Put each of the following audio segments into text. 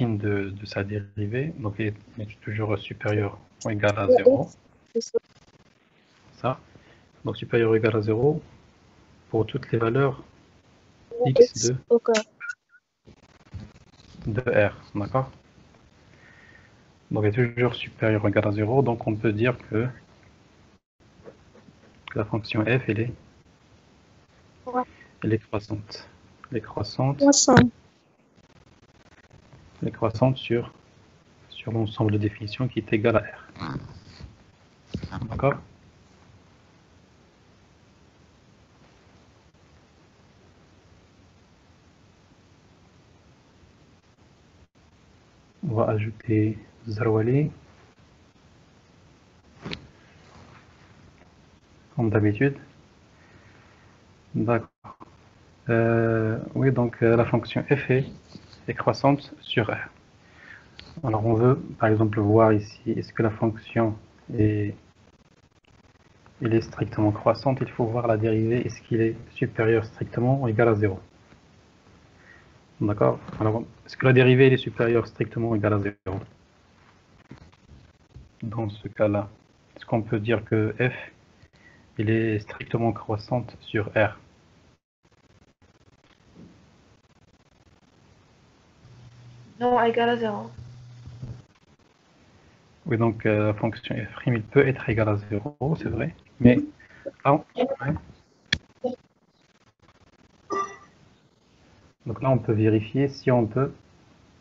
signe de sa dérivée, donc il est toujours supérieur ou égal à 0. Ça. Donc supérieur ou égal à 0 pour toutes les valeurs x de R. D'accord? Donc il est toujours supérieur ou égal à 0, donc on peut dire que la fonction f, elle est croissante. Elle est croissante sur l'ensemble de définitions qui est égal à R. D'accord? On va ajouter Zarwali, comme d'habitude. D'accord. Oui, donc la fonction f est croissante sur R. Alors on veut par exemple voir ici, est-ce que la fonction est strictement croissante? Il faut voir la dérivée, est-ce qu'il est supérieur strictement ou égal à 0? D'accord? Alors, est-ce que la dérivée est supérieure strictement ou égale à 0? Dans ce cas-là, est-ce qu'on peut dire que f il est strictement croissante sur R? Non, égal à 0. Oui, donc la fonction f' il peut être égal à 0, c'est vrai. Mais là, donc là, on peut vérifier si on peut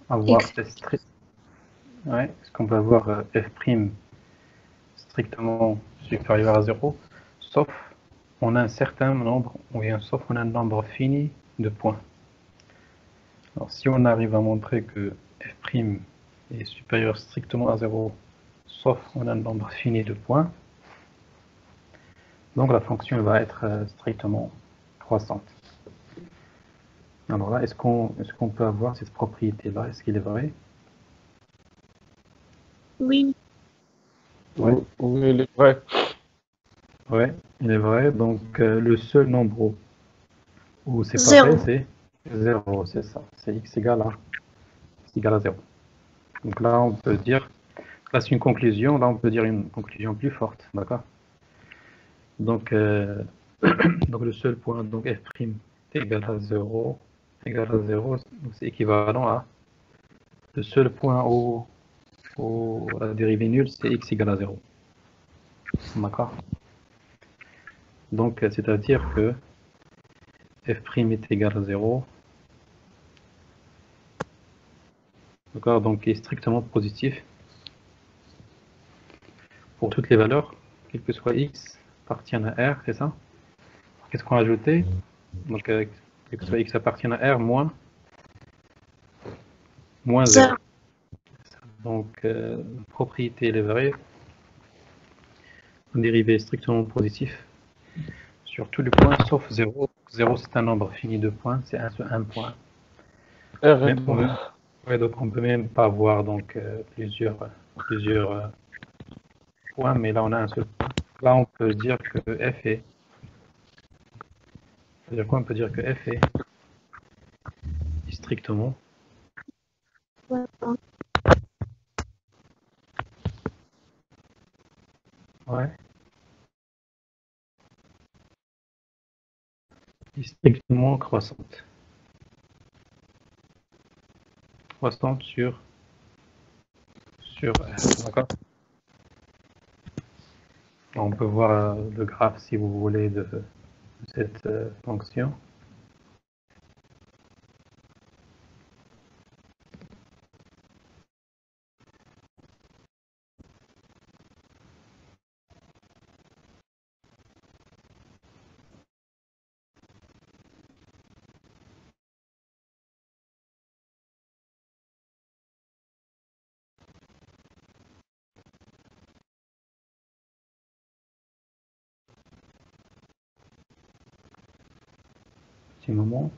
avoir est-ce qu'on peut avoir f' strictement supérieur à 0, sauf on a un certain nombre, ou bien sauf on a un nombre fini de points. Alors si on arrive à montrer que f' est supérieur strictement à 0, sauf on a un nombre fini de points, donc la fonction va être strictement croissante. Alors là, est-ce qu'on peut avoir cette propriété-là? Est-ce qu'il est vrai? Oui. Oui, il est vrai. Oui, il est vrai. Donc le seul nombre où c'est pas vrai, c'est 0, c'est ça. C'est x égale à 0. Donc là, on peut dire, là c'est une conclusion, là on peut dire une conclusion plus forte, d'accord? Donc, donc le seul point, donc f' égale à 0, c'est équivalent à le seul point où la dérivée nulle, c'est x égale à 0. D'accord? Donc, c'est-à-dire que f' est égal à 0. D'accord? Donc, il est strictement positif pour toutes les valeurs, quel que soit x, appartiennent à R, c'est ça? Qu'est-ce qu'on a ajouté? Donc, quel que soit x appartient à R moins 0. Donc, propriété elle est vraie. Un dérivé strictement positif sur tous les points sauf 0. 0 c'est un nombre fini de points, c'est un point. Même, donc on peut même pas avoir donc plusieurs points, mais là on a un seul point. Là on peut dire que f est. C'est-à-dire quoi? On peut dire que f est strictement. Ouais. Strictement croissante. Croissante sur R. D'accord? On peut voir le graphe si vous voulez de cette fonction. Petit moment.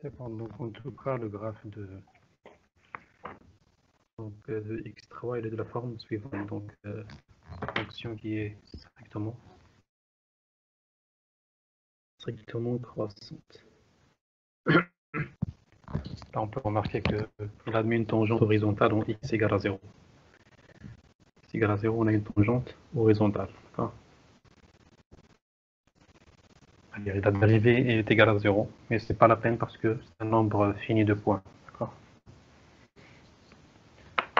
dépend. Donc, en tout cas, le graphe de x3 il est de la forme suivante. Donc, fonction qui est strictement croissante. Là, on peut remarquer qu'il admet une tangente horizontale en x égale à 0. X égale à 0, on a une tangente horizontale. La dérivée est égale à 0, mais ce n'est pas la peine parce que c'est un nombre fini de points.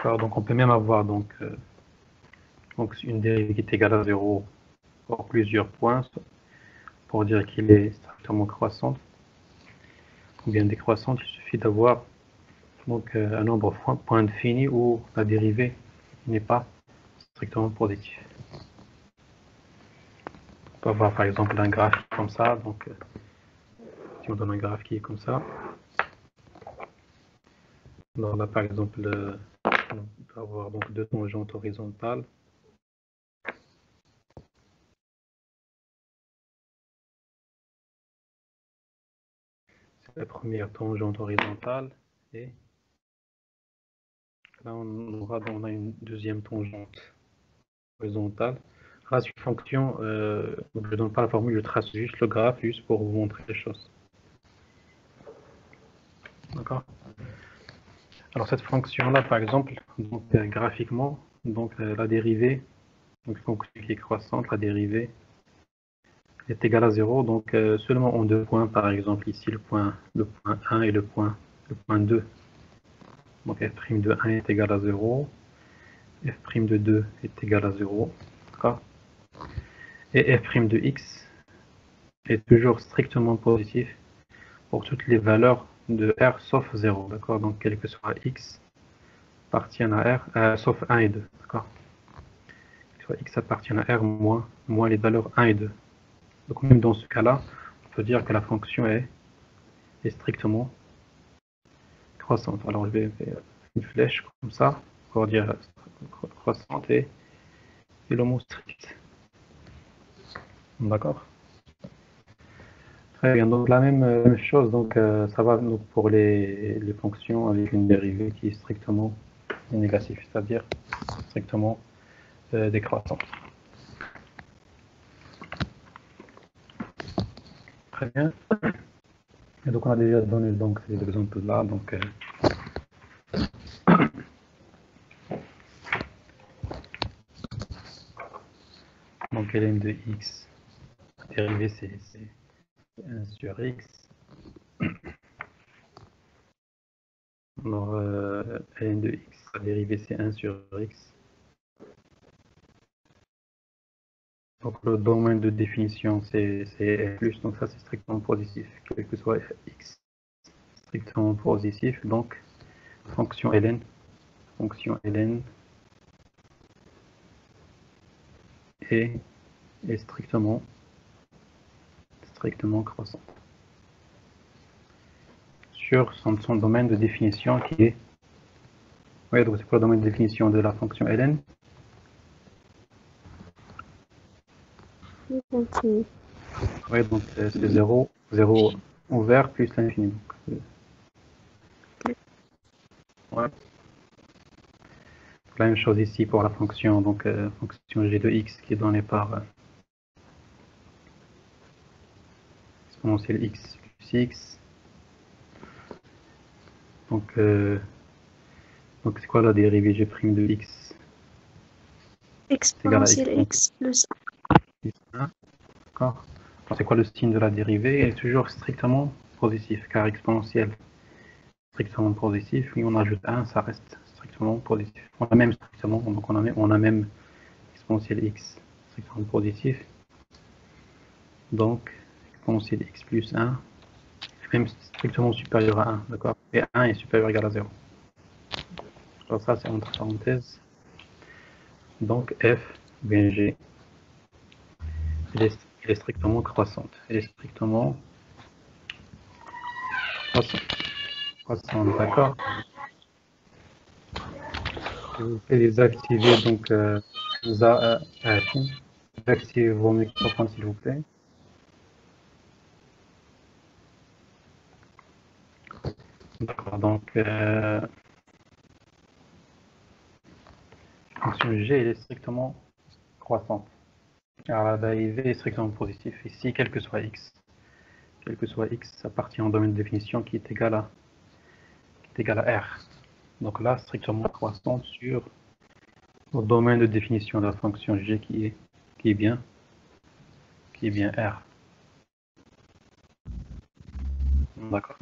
Donc on peut même avoir donc une dérivée qui est égale à 0 pour plusieurs points, pour dire qu'il est strictement croissant, ou bien décroissante. Il suffit d'avoir donc un nombre point fini où la dérivée n'est pas strictement positive. On peut avoir par exemple un graphe comme ça, donc si on donne un graphe qui est comme ça, alors là par exemple on peut avoir donc deux tangentes horizontales. C'est la première tangente horizontale et là on a une deuxième tangente horizontale. Là, c'est une fonction, je ne donne pas la formule, je trace juste le graphe, juste pour vous montrer les choses. D'accord. Alors cette fonction-là, par exemple, donc, graphiquement, donc la dérivée, donc fonction qui est croissante, la dérivée est égale à 0, donc seulement en deux points, par exemple ici le point 1 et le point 2. Donc f' de 1 est égal à 0, f' de 2 est égal à 0, d'accord. Et f' de x est toujours strictement positif pour toutes les valeurs de R sauf 0, d'accord. Donc quel que soit x appartiennent à R, sauf 1 et 2, d'accord. Soit x appartient à R moins les valeurs 1 et 2. Donc même dans ce cas-là, on peut dire que la fonction est strictement croissante. Alors je vais faire une flèche comme ça pour dire croissante et le mot strict. D'accord. Très bien, donc la même chose, donc ça va donc pour les fonctions avec une dérivée qui est strictement négative, c'est-à-dire strictement décroissante. Très bien. Et donc on a déjà donné donc ces exemples-là, donc ln de x, la dérivée c'est 1 sur x. Alors ln de x, la dérivée c'est 1 sur x. Donc le domaine de définition c'est f+, donc ça c'est strictement positif, quel que soit x, strictement positif, donc fonction ln est strictement croissante sur son domaine de définition qui est, oui, donc c'est pour le domaine de définition de la fonction ln. Continue. Oui, donc c'est 0 ouvert plus l'infini. Ouais. La même chose ici pour la fonction, donc fonction g de x qui est donnée par exponentielle x plus x. Donc c'est quoi la dérivée g' de x? Exponentielle x plus 1. D'accord. C'est quoi le signe de la dérivée? Elle est toujours strictement positif, car exponentielle strictement positif, et on ajoute 1, ça reste strictement positif. On a même strictement, donc on a même exponentielle x strictement positif. Donc exponentielle x plus 1 est même strictement supérieur à 1, d'accord? Et 1 est supérieur ou égal à 0. Alors ça c'est entre parenthèses. Donc f, bien g, elle est strictement croissante. Elle est strictement croissante, d'accord? Je vous fais désactiver donc activez vos microphones s'il vous plaît. la fonction g elle est strictement croissante. Alors la dérivée est strictement positive. Ici, quel que soit x, ça appartient au domaine de définition qui est égal à R. Donc là, strictement croissante sur le domaine de définition de la fonction g qui est bien R. D'accord.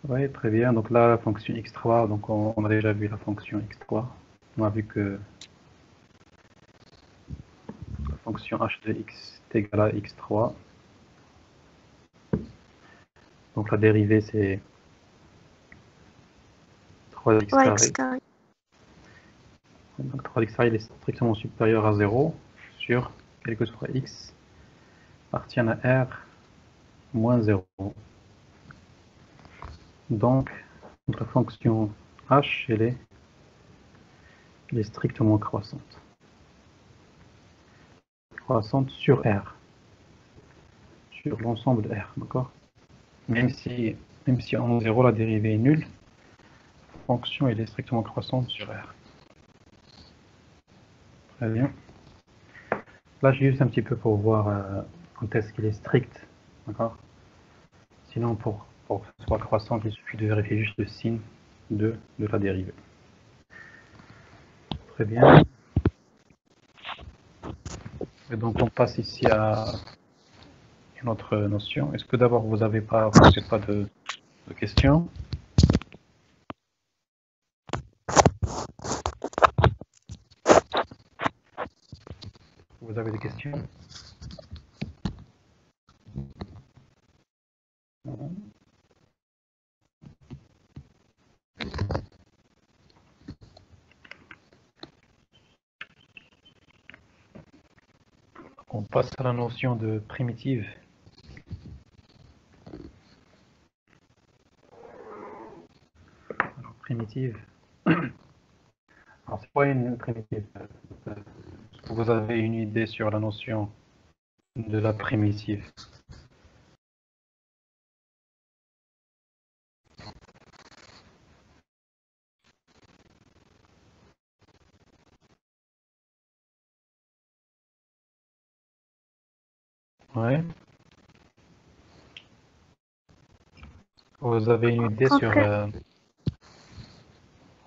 Oui, très bien. Donc là, la fonction x3, donc on a déjà vu la fonction x3. On a vu que la fonction h de x est égale à x3. Donc la dérivée, c'est 3x carré. Donc 3x carré il est strictement supérieur à 0 sur, quel que soit x, appartient à r moins 0. Donc, notre fonction h, elle est strictement croissante. Croissante sur R. Sur l'ensemble de R, d'accord? Même si en 0, la dérivée est nulle, la fonction elle est strictement croissante sur R. Très bien. Là, j'ai juste un petit peu pour voir quand est-ce qu'il est strict, d'accord? Sinon, pour que ce soit croissant, il suffit de vérifier juste le signe de la dérivée. Très bien. Et donc, on passe ici à une autre notion. Est-ce que d'abord, vous n'avez pas de questions? Vous avez des questions? Non. On passe à la notion de primitive. Alors, primitive. Alors, c'est quoi une primitive? Est-ce que vous avez une idée sur la notion de la primitive? Ouais. Vous avez une idée sur...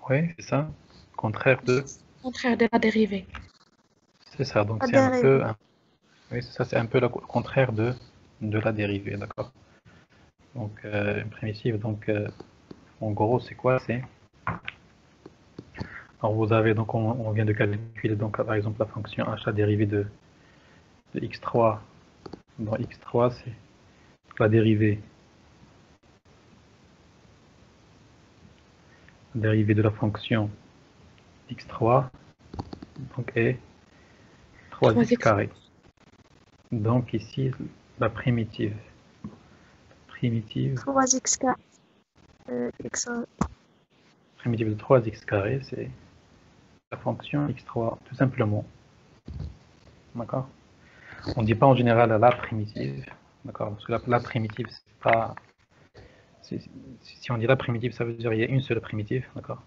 Oui, c'est ça. Contraire de... Contraire de la dérivée. C'est ça, donc c'est un peu... Oui, c'est ça, c'est un peu le contraire de la dérivée, d'accord? Donc, une primitive, donc, en gros, c'est quoi? C'est... Alors, vous avez, donc, on vient de calculer, donc, par exemple, la fonction h, la dérivée de x3. Dans x3, c'est la dérivée de la fonction x3 donc est 3x carré. Donc ici, la primitive 3x carré. Primitive de 3x carré, c'est la fonction x3, tout simplement. D'accord? On ne dit pas en général la primitive, d'accord? Parce que la primitive, c'est pas... Si on dit la primitive, ça veut dire qu'il y a une seule primitive, d'accord?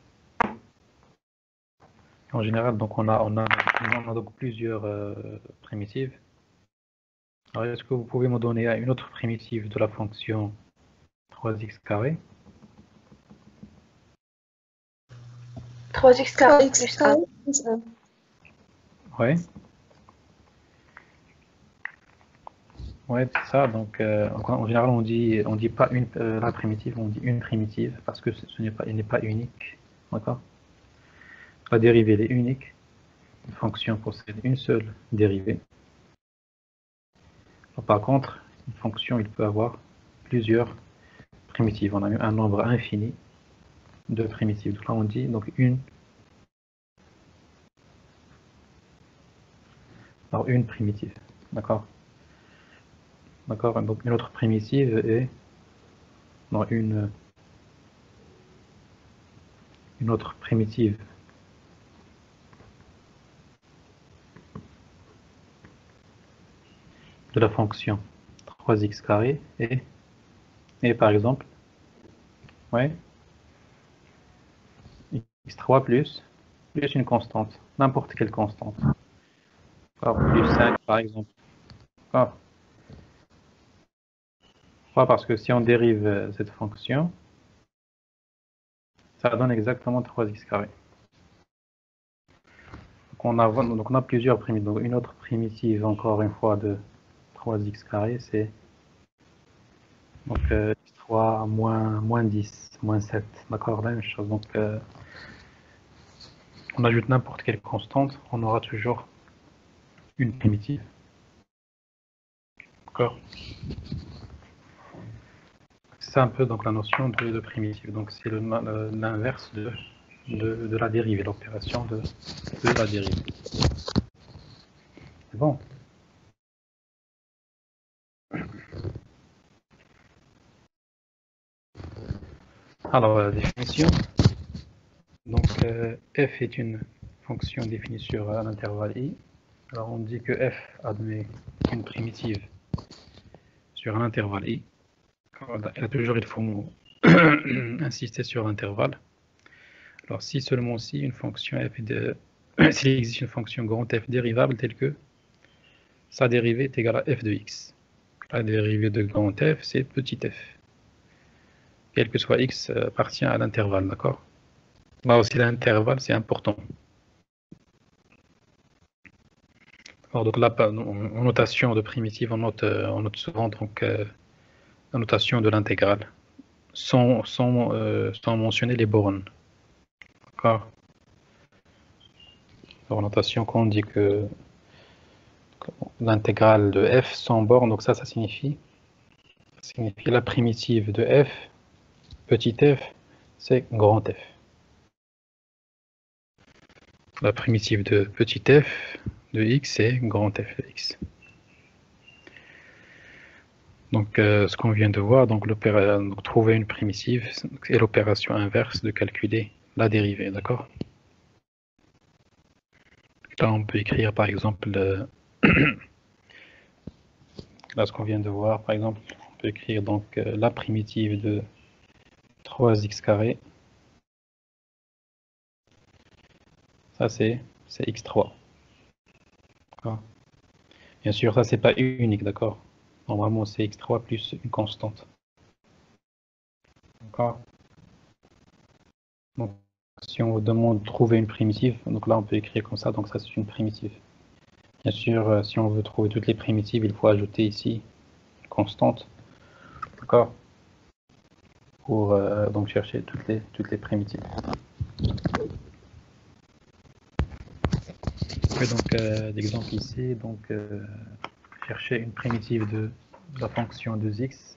En général, donc on a donc plusieurs primitives. Alors, est-ce que vous pouvez me donner une autre primitive de la fonction 3x carré? 3x carré plus 1. Ouais. Ouais, c'est ça. Donc, en général, on dit pas la primitive, on dit une primitive parce que elle n'est pas unique, d'accord? La dérivée elle est unique. Une fonction possède une seule dérivée. Alors, par contre, une fonction, il peut avoir plusieurs primitives. On a un nombre infini de primitives. Donc là, on dit donc une primitive, d'accord? D'accord. Donc une autre primitive est une autre primitive de la fonction 3x carré et par exemple Ouais. x3 plus une constante, n'importe quelle constante. Plus 5 par exemple. Pourquoi? Parce que si on dérive cette fonction, ça donne exactement 3x carré. Donc on a plusieurs primitives. Donc une autre primitive, encore une fois, de 3x carré, c'est donc x3 moins 10, moins 7. D'accord, la même chose. Donc on ajoute n'importe quelle constante, on aura toujours une primitive. D'accord. C'est un peu donc la notion de primitive. Donc c'est l'inverse de la dérivée, l'opération de la dérivée. C'est bon. Alors la définition. Donc f est une fonction définie sur un intervalle i. Alors on dit que f admet une primitive sur un intervalle i. Et toujours il faut insister sur l'intervalle. Alors si seulement si une fonction f est s'il existe une fonction grand f dérivable telle que sa dérivée est égale à f de x. La dérivée de grand f c'est petit f. Quel que soit x appartient à l'intervalle, d'accord? Là aussi l'intervalle c'est important. Alors, donc là, en notation de primitive, on note souvent donc, la notation de l'intégrale, sans mentionner les bornes. D'accord. En notation, quand on dit que l'intégrale de f sans borne, donc ça signifie la primitive de f, petit f, c'est grand f. La primitive de petit f de x, c'est grand f de x. Donc, ce qu'on vient de voir, donc trouver une primitive, c'est l'opération inverse de calculer la dérivée, d'accord? Là, on peut écrire, par exemple, là, ce qu'on vient de voir, par exemple, on peut écrire donc la primitive de 3x carré. Ça, c'est x3. Bien sûr, ça, c'est pas unique, d'accord? Normalement, c'est x3 plus une constante. D'accord? Donc, si on demande de trouver une primitive, donc là, on peut écrire comme ça, donc ça, c'est une primitive. Bien sûr, si on veut trouver toutes les primitives, il faut ajouter ici une constante, d'accord? Pour donc chercher toutes les primitives. Et donc, l'exemple ici, donc chercher une primitive de la fonction de x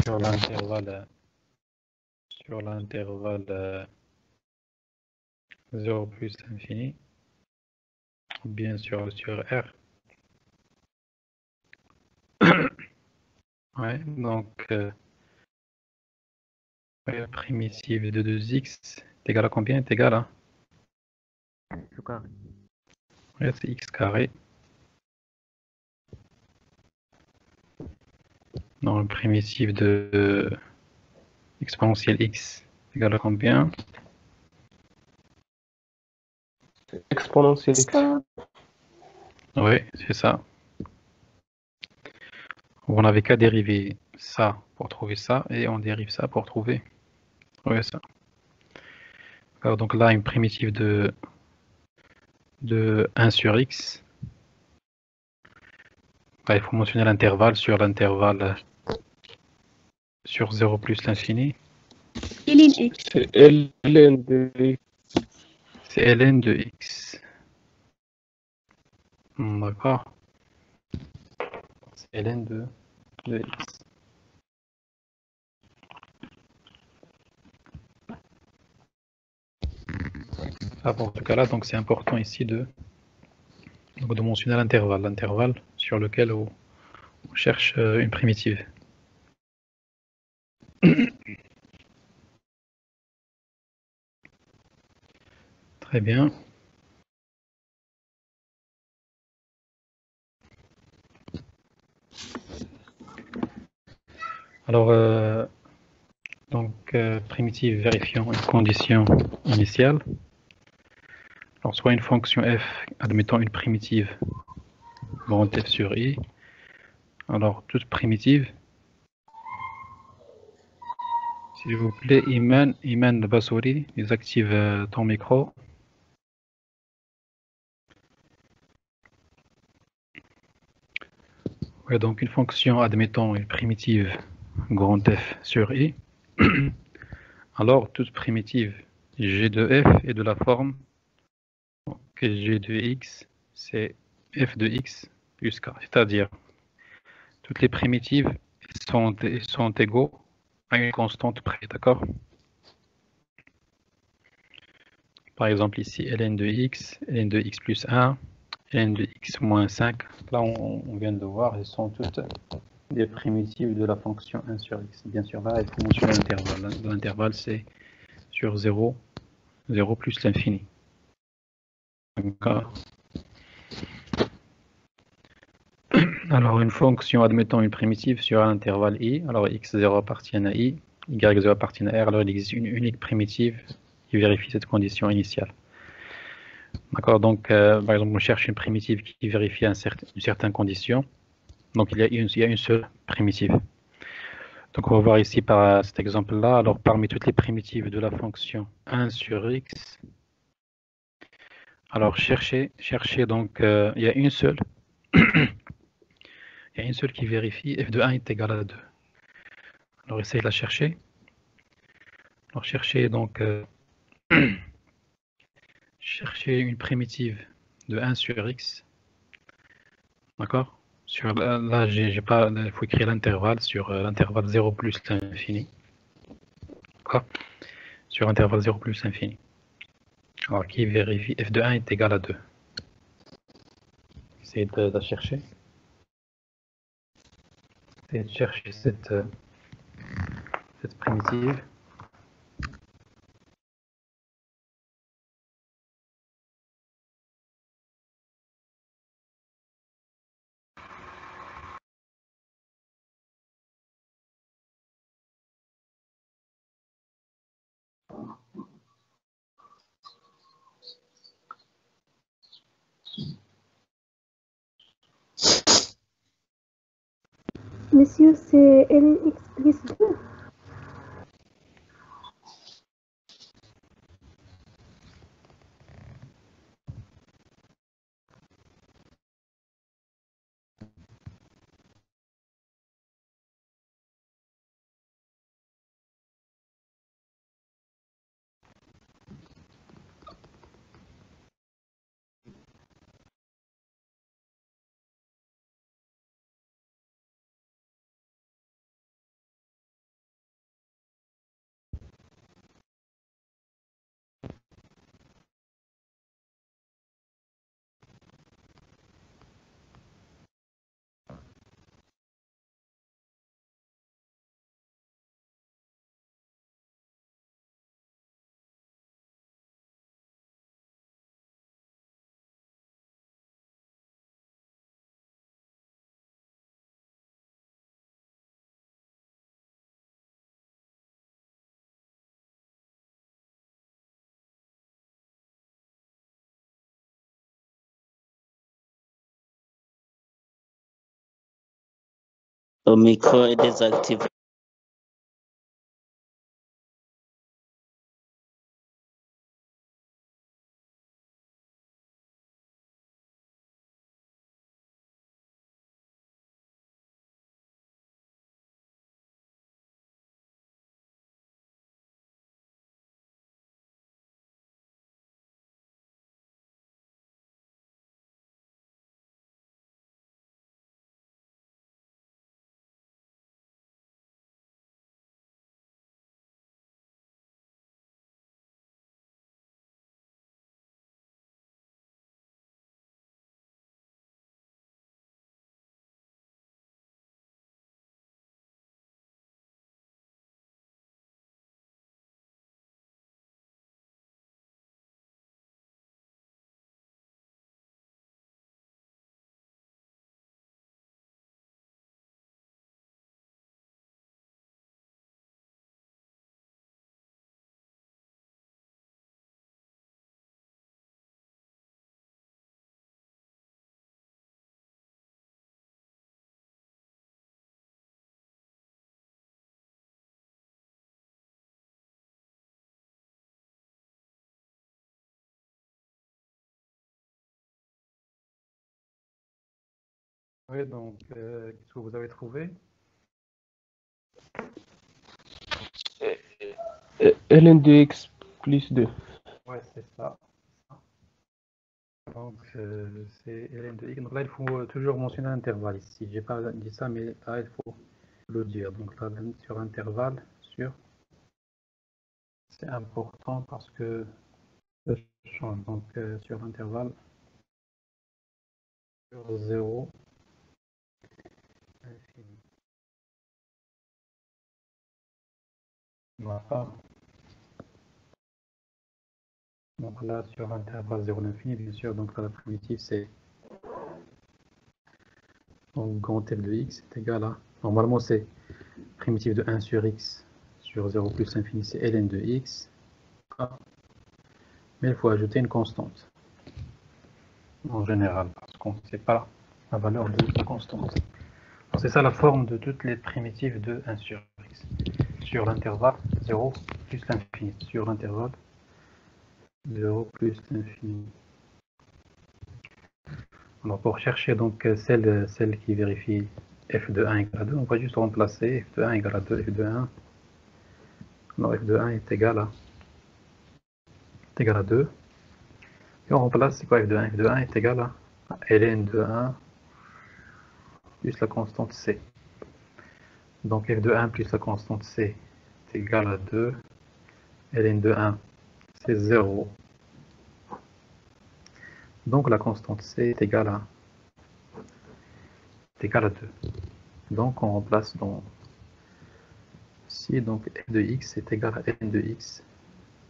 sur l'intervalle 0 plus infini, ou bien sur R. Ouais, donc la primitive de 2x est égale à combien? Est égale à X carré. ouais, c'est x carré. Donc la primitive de exponentielle x est égale à combien? Exponentielle x. Oui, c'est ça. On n'avait qu'à dériver ça pour trouver ça, et on dérive ça pour trouver ça. Alors, donc là, une primitive de 1 sur x. Là, il faut mentionner l'intervalle sur 0 plus l'infini. C'est ln de x. C'est ln de x. D'accord. C'est ln de x. Ah, pour ce cas-là, donc c'est important ici de mentionner l'intervalle sur lequel on cherche une primitive. Très bien. Alors, primitive vérifiant une condition initiale. Alors, soit une fonction f, admettant une primitive grand F sur I. Alors, toute primitive. S'il vous plaît, Iman Bassouri, désactive ton micro. Ouais, donc une fonction admettant une primitive grand F sur I. Alors, toute primitive G de F est de la forme que G de X, c'est F de X plus K. C'est-à-dire, toutes les primitives sont égaux à une constante près, d'accord? Par exemple, ici, ln de x, ln de x plus 1, ln de x moins 5. Là, on vient de voir, elles sont toutes des primitives de la fonction 1 sur x. Bien sûr, là, il faut mentionner l'intervalle. L'intervalle, c'est sur 0, 0 plus l'infini. D'accord. Alors, une fonction admettant une primitive sur un intervalle i, alors x0 appartient à i, y0 appartient à r, alors il existe une unique primitive qui vérifie cette condition initiale. D'accord, donc par exemple, on cherche une primitive qui vérifie une certaine condition. Donc il y a une seule primitive. Donc on va voir ici par cet exemple-là. Alors parmi toutes les primitives de la fonction 1 sur x, alors cherchez donc il y a une seule. Il y a une seule qui vérifie f de 1 est égal à 2. Alors essayez de la chercher. Alors cherchez donc cherchez une primitive de 1 sur x. D'accord? Là, j'ai pas, il faut écrire l'intervalle sur l'intervalle 0 plus l'infini. D'accord? Sur intervalle 0 plus l'infini. Alors, qui vérifie f de 1 est égal à 2. Essayez de la chercher. Essayez de chercher cette primitive. Monsieur, c'est ln x plus 2. Au micro est désactivé. Oui, donc, qu'est-ce que vous avez trouvé? ln de x plus 2. Ouais, c'est ça. Donc, c'est ln de x. Donc là, il faut toujours mentionner l'intervalle ici. J'ai pas dit ça, mais là, il faut le dire. Donc là, sur intervalle, c'est important parce que ça change. Donc, sur l'intervalle, sur 0, infini. Voilà. Donc là, sur l'intervalle 0 l'infini, bien sûr, donc là, la primitive, c'est donc grand F de x est égal à, normalement, c'est primitive de 1 sur x sur 0 plus l'infini, c'est ln de x. Mais il faut ajouter une constante, en général, parce qu'on ne sait pas la valeur de la constante. C'est ça la forme de toutes les primitives de 1 sur x. Sur l'intervalle 0 plus l'infini. Sur l'intervalle 0 plus l'infini. Alors pour chercher donc celle qui vérifie f de 1 égale à 2, on va juste remplacer f de 1 égale à 2, f de 1. Alors f de 1 est égal à 2. Et on remplace, c'est quoi f de 1? F de 1 est égal à ln de 1 plus la constante c. Donc f de 1 plus la constante c est égal à 2. ln de 1, c'est 0. Donc la constante c est égale à 2. Donc on remplace dans ici, donc f de x est égal à ln de x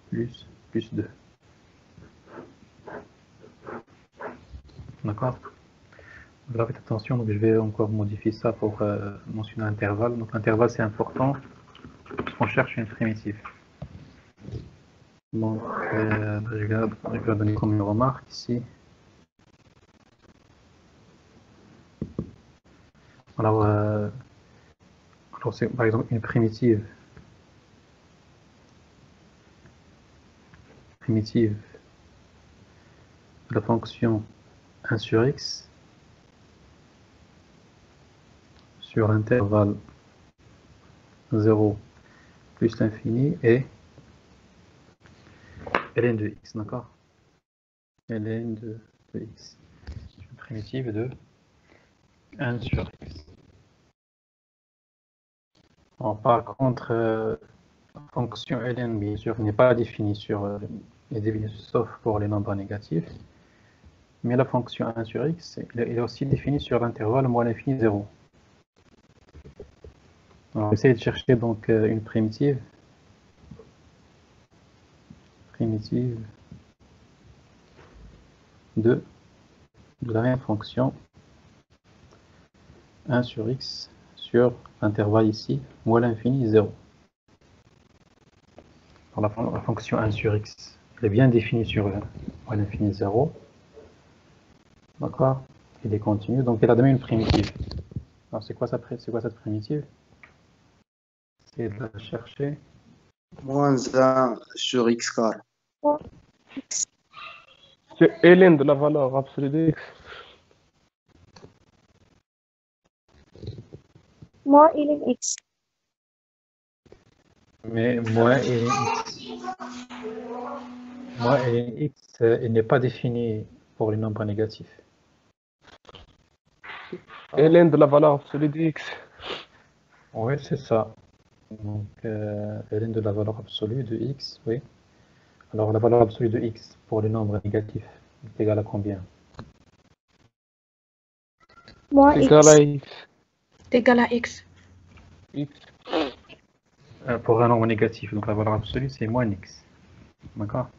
plus 2. D'accord? Là, faites attention, donc je vais encore modifier ça pour mentionner l'intervalle. Donc l'intervalle c'est important parce qu'on cherche une primitive. Donc je vais donner comme une remarque ici. Alors c'est par exemple une primitive de la fonction 1 sur x sur l'intervalle 0 plus l'infini et ln de x, d'accord? Ln de x. Une primitive de 1 sur x. Alors, par contre, la fonction ln, bien sûr, n'est pas définie sauf pour les nombres négatifs. Mais la fonction 1 sur x, elle est aussi définie sur l'intervalle moins l'infini 0. On va essayer de chercher donc une primitive de la même fonction 1 sur x sur l'intervalle ici, moins l'infini 0. Alors, la fonction 1 sur x, elle est bien définie sur moins l'infini 0. D'accord? Elle est continue, donc elle a donné une primitive. Alors c'est quoi cette primitive? C'est de la chercher. Moins 1 sur x carré. C'est ln de la valeur absolue de x. Moins ln x. Mais moins ln x, il n'est pas défini pour les nombres négatifs. ln de la valeur absolue de x. Oui, c'est ça. Donc, ln de la valeur absolue de x, oui. Alors, la valeur absolue de x pour les nombres négatifs est égale à combien? Moins C'est égal à x. x. C'est égal à x. X. Pour un nombre négatif, donc la valeur absolue, c'est moins x. D'accord?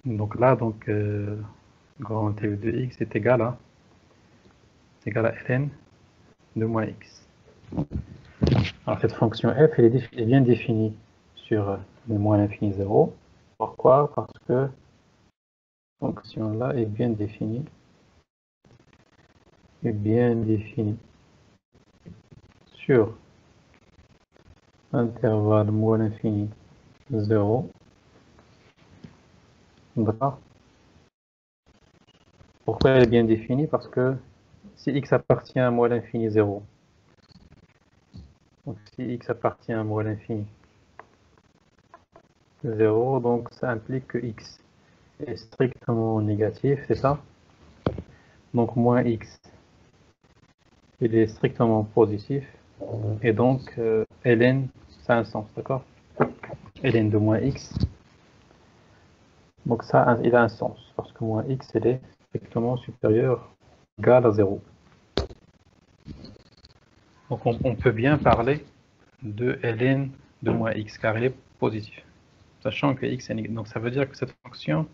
Donc là, grand T de x est égal à ln de moins x. Alors cette fonction f, elle est bien définie sur le moins l'infini 0. Pourquoi? Parce que cette fonction-là est bien définie. Sur l'intervalle moins l'infini 0. D'accord? Pourquoi elle est bien définie? Parce que si x appartient à moins l'infini 0, donc si x appartient à moins l'infini 0, donc ça implique que x est strictement négatif, c'est ça? Donc moins x, il est strictement positif, et donc ln, ça a un sens, d'accord? Ln de moins x, donc ça, il a un sens, parce que moins x, elle est strictement supérieur, égal à 0. Donc on peut bien parler de ln de moins x, car il est positif, sachant que x est négatif. Donc ça veut dire que cette fonction,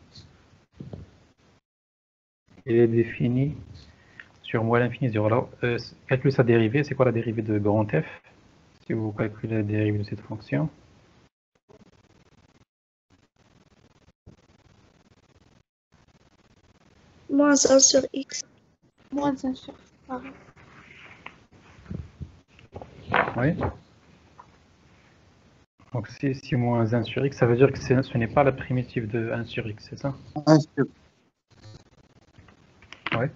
elle est définie sur moins l'infini 0. Alors, calculer sa dérivée, c'est quoi la dérivée de grand F? Si vous calculez la dérivée de cette fonction, Moins 1 sur x. Moins 1 sur pareil. oui. Donc si moins 1 sur x, ça veut dire que ce n'est pas la primitive de 1 sur x, c'est ça? 1 sur Oui.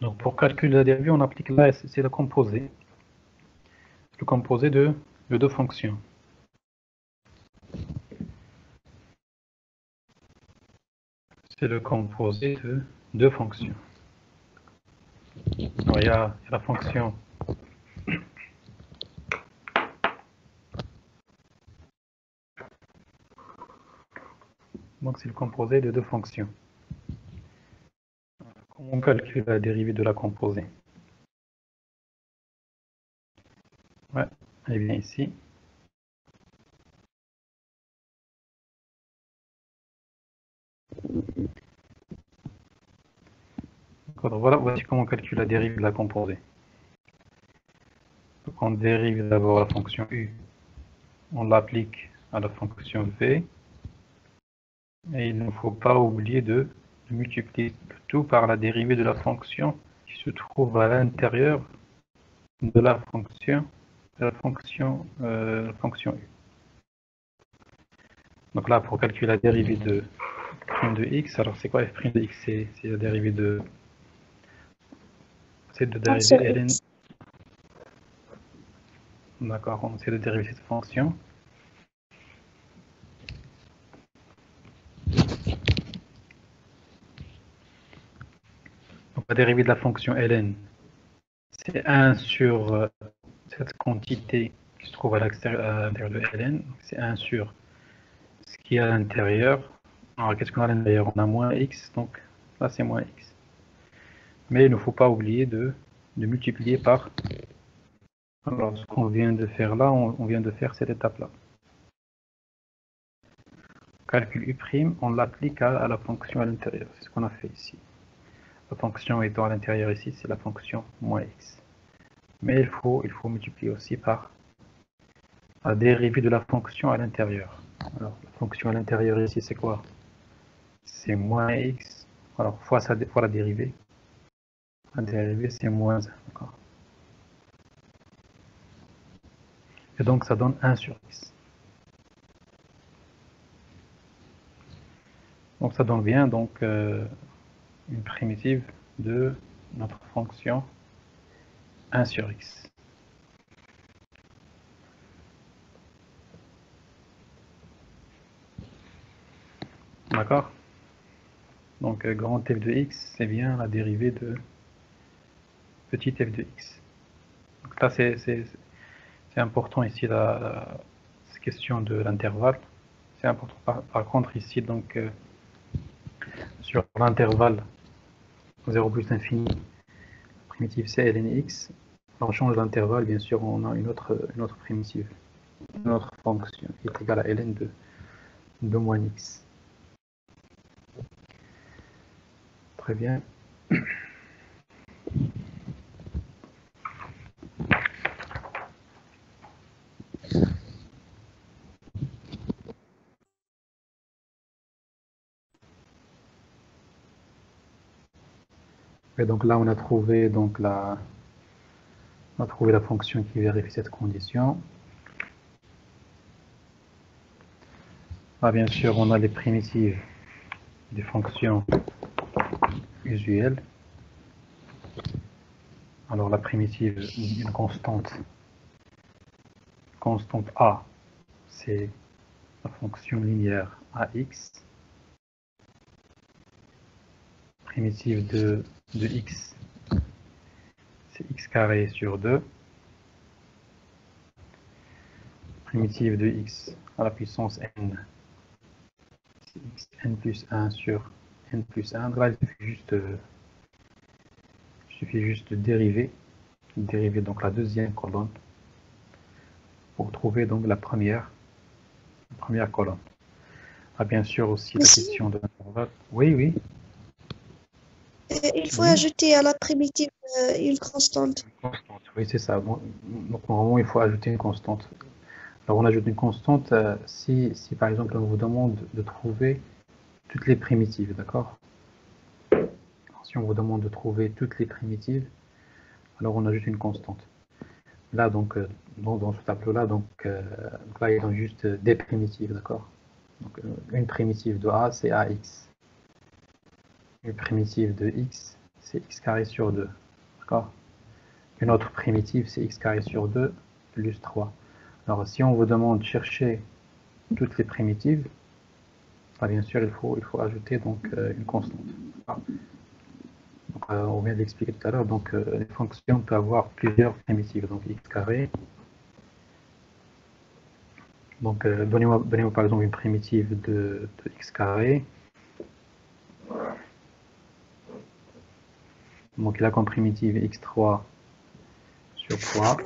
Donc pour calculer la dérivée, on applique là, c'est le composé. Le composé de deux fonctions. C'est le composé de deux fonctions. Alors, il y a la fonction donc c'est le composé de deux fonctions. Comment on calcule la dérivée de la composée? Ouais, elle est bien ici. Voilà, voici comment on calcule la dérivée de la composée. Donc on dérive d'abord la fonction u, on l'applique à la fonction v, et il ne faut pas oublier de multiplier tout par la dérivée de la fonction qui se trouve à l'intérieur de la fonction u. Donc là, pour calculer la dérivée de f' de x, alors c'est quoi f' de x? C'est la dérivée de... C'est de 1 sur dériver ln. x. D'accord, on essaie de dériver cette fonction. Donc la dérivée de la fonction ln, c'est 1 sur cette quantité qui se trouve à l'intérieur de ln. C'est 1 sur ce qui est à l'intérieur. Alors qu'est-ce qu'on a à l'intérieur? On a moins x, donc là c'est moins x. Mais il ne faut pas oublier de multiplier par... Alors ce qu'on vient de faire là, on vient de faire cette étape-là. Calcul u', on l'applique à la fonction à l'intérieur. C'est ce qu'on a fait ici. La fonction étant à l'intérieur ici, c'est la fonction moins x. Mais il faut multiplier aussi par la dérivée de la fonction à l'intérieur. Alors, la fonction à l'intérieur ici, c'est quoi? C'est moins x. Alors, fois la dérivée. La dérivée, c'est moins 1. D'accord. Et donc, ça donne 1 sur x. Donc, ça donne bien donc, une primitive de notre fonction 1 sur x. D'accord? Donc, grand f de x, c'est bien la dérivée de petit f de x. Donc là, c'est important ici, cette question de l'intervalle. C'est important. Par contre, ici, donc, sur l'intervalle 0 plus l'infini, primitive c'est ln x. On change l'intervalle, bien sûr, on a une autre primitive, une autre fonction qui est égale à ln de moins x. Très bien. Et donc là, on a trouvé donc la fonction qui vérifie cette condition. Là, bien sûr, on a les primitives des fonctions usuelles. Alors la primitive, une constante A, c'est la fonction linéaire AX. Primitive de x, c'est x carré sur 2. Primitive de x à la puissance n, c'est x n plus 1 sur n plus 1. Là, il suffit juste de dériver donc la deuxième colonne pour trouver donc la première colonne. Ah, bien sûr aussi la question de l'intervalle. Oui, oui. Il faut ajouter à la primitive une constante. Constante, oui, c'est ça. Donc, normalement, il faut ajouter une constante. Alors, on ajoute une constante si par exemple, on vous demande de trouver toutes les primitives, d'accord? Si on vous demande de trouver toutes les primitives, alors on ajoute une constante. Là, donc, dans ce tableau-là, donc là, il y a juste des primitives, d'accord? Donc, une primitive de A, c'est AX. Une primitive de X, c'est X carré sur 2, d'accord? Une autre primitive, c'est X carré sur 2 plus 3. Alors, si on vous demande de chercher toutes les primitives, bien sûr, il faut ajouter donc une constante. Donc, on vient de l'expliquer tout à l'heure. Donc, les fonctions peuvent avoir plusieurs primitives. Donc, x carré. Donc, donnez-moi par exemple une primitive de x carré. Donc, il a comme primitive x3 sur 3.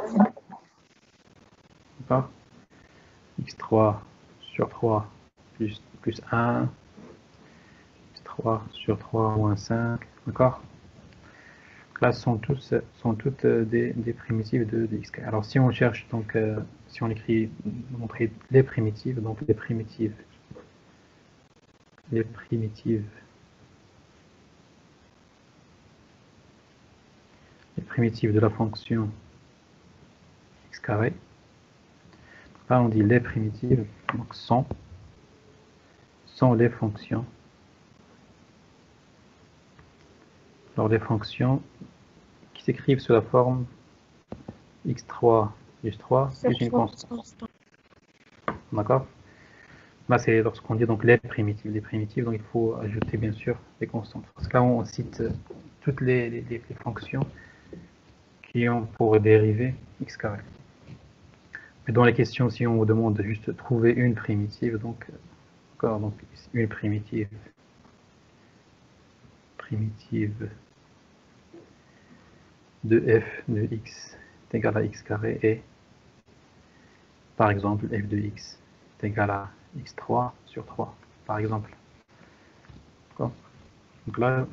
D'accord? X3 sur 3 plus 1. X3 sur 3 moins 5. D'accord? Là, sont toutes des primitives de x. Alors, si on cherche, donc, si on écrit, montrer les primitives, donc les primitives de la fonction x carré. Là, on dit les primitives, donc sont les fonctions. Alors, les fonctions qui s'écrivent sous la forme x3 plus 3 plus une constante. D'accord? Là, c'est lorsqu'on dit donc les primitives. Les primitives, donc il faut ajouter bien sûr des constantes. Parce que là, on cite toutes les fonctions qui ont pour dérivée x carré. Mais dans les questions, si on vous demande de juste trouver une primitive, donc une primitive de f de x est égal à x carré et par exemple f de x est égal à x3 sur 3, par exemple. Donc là,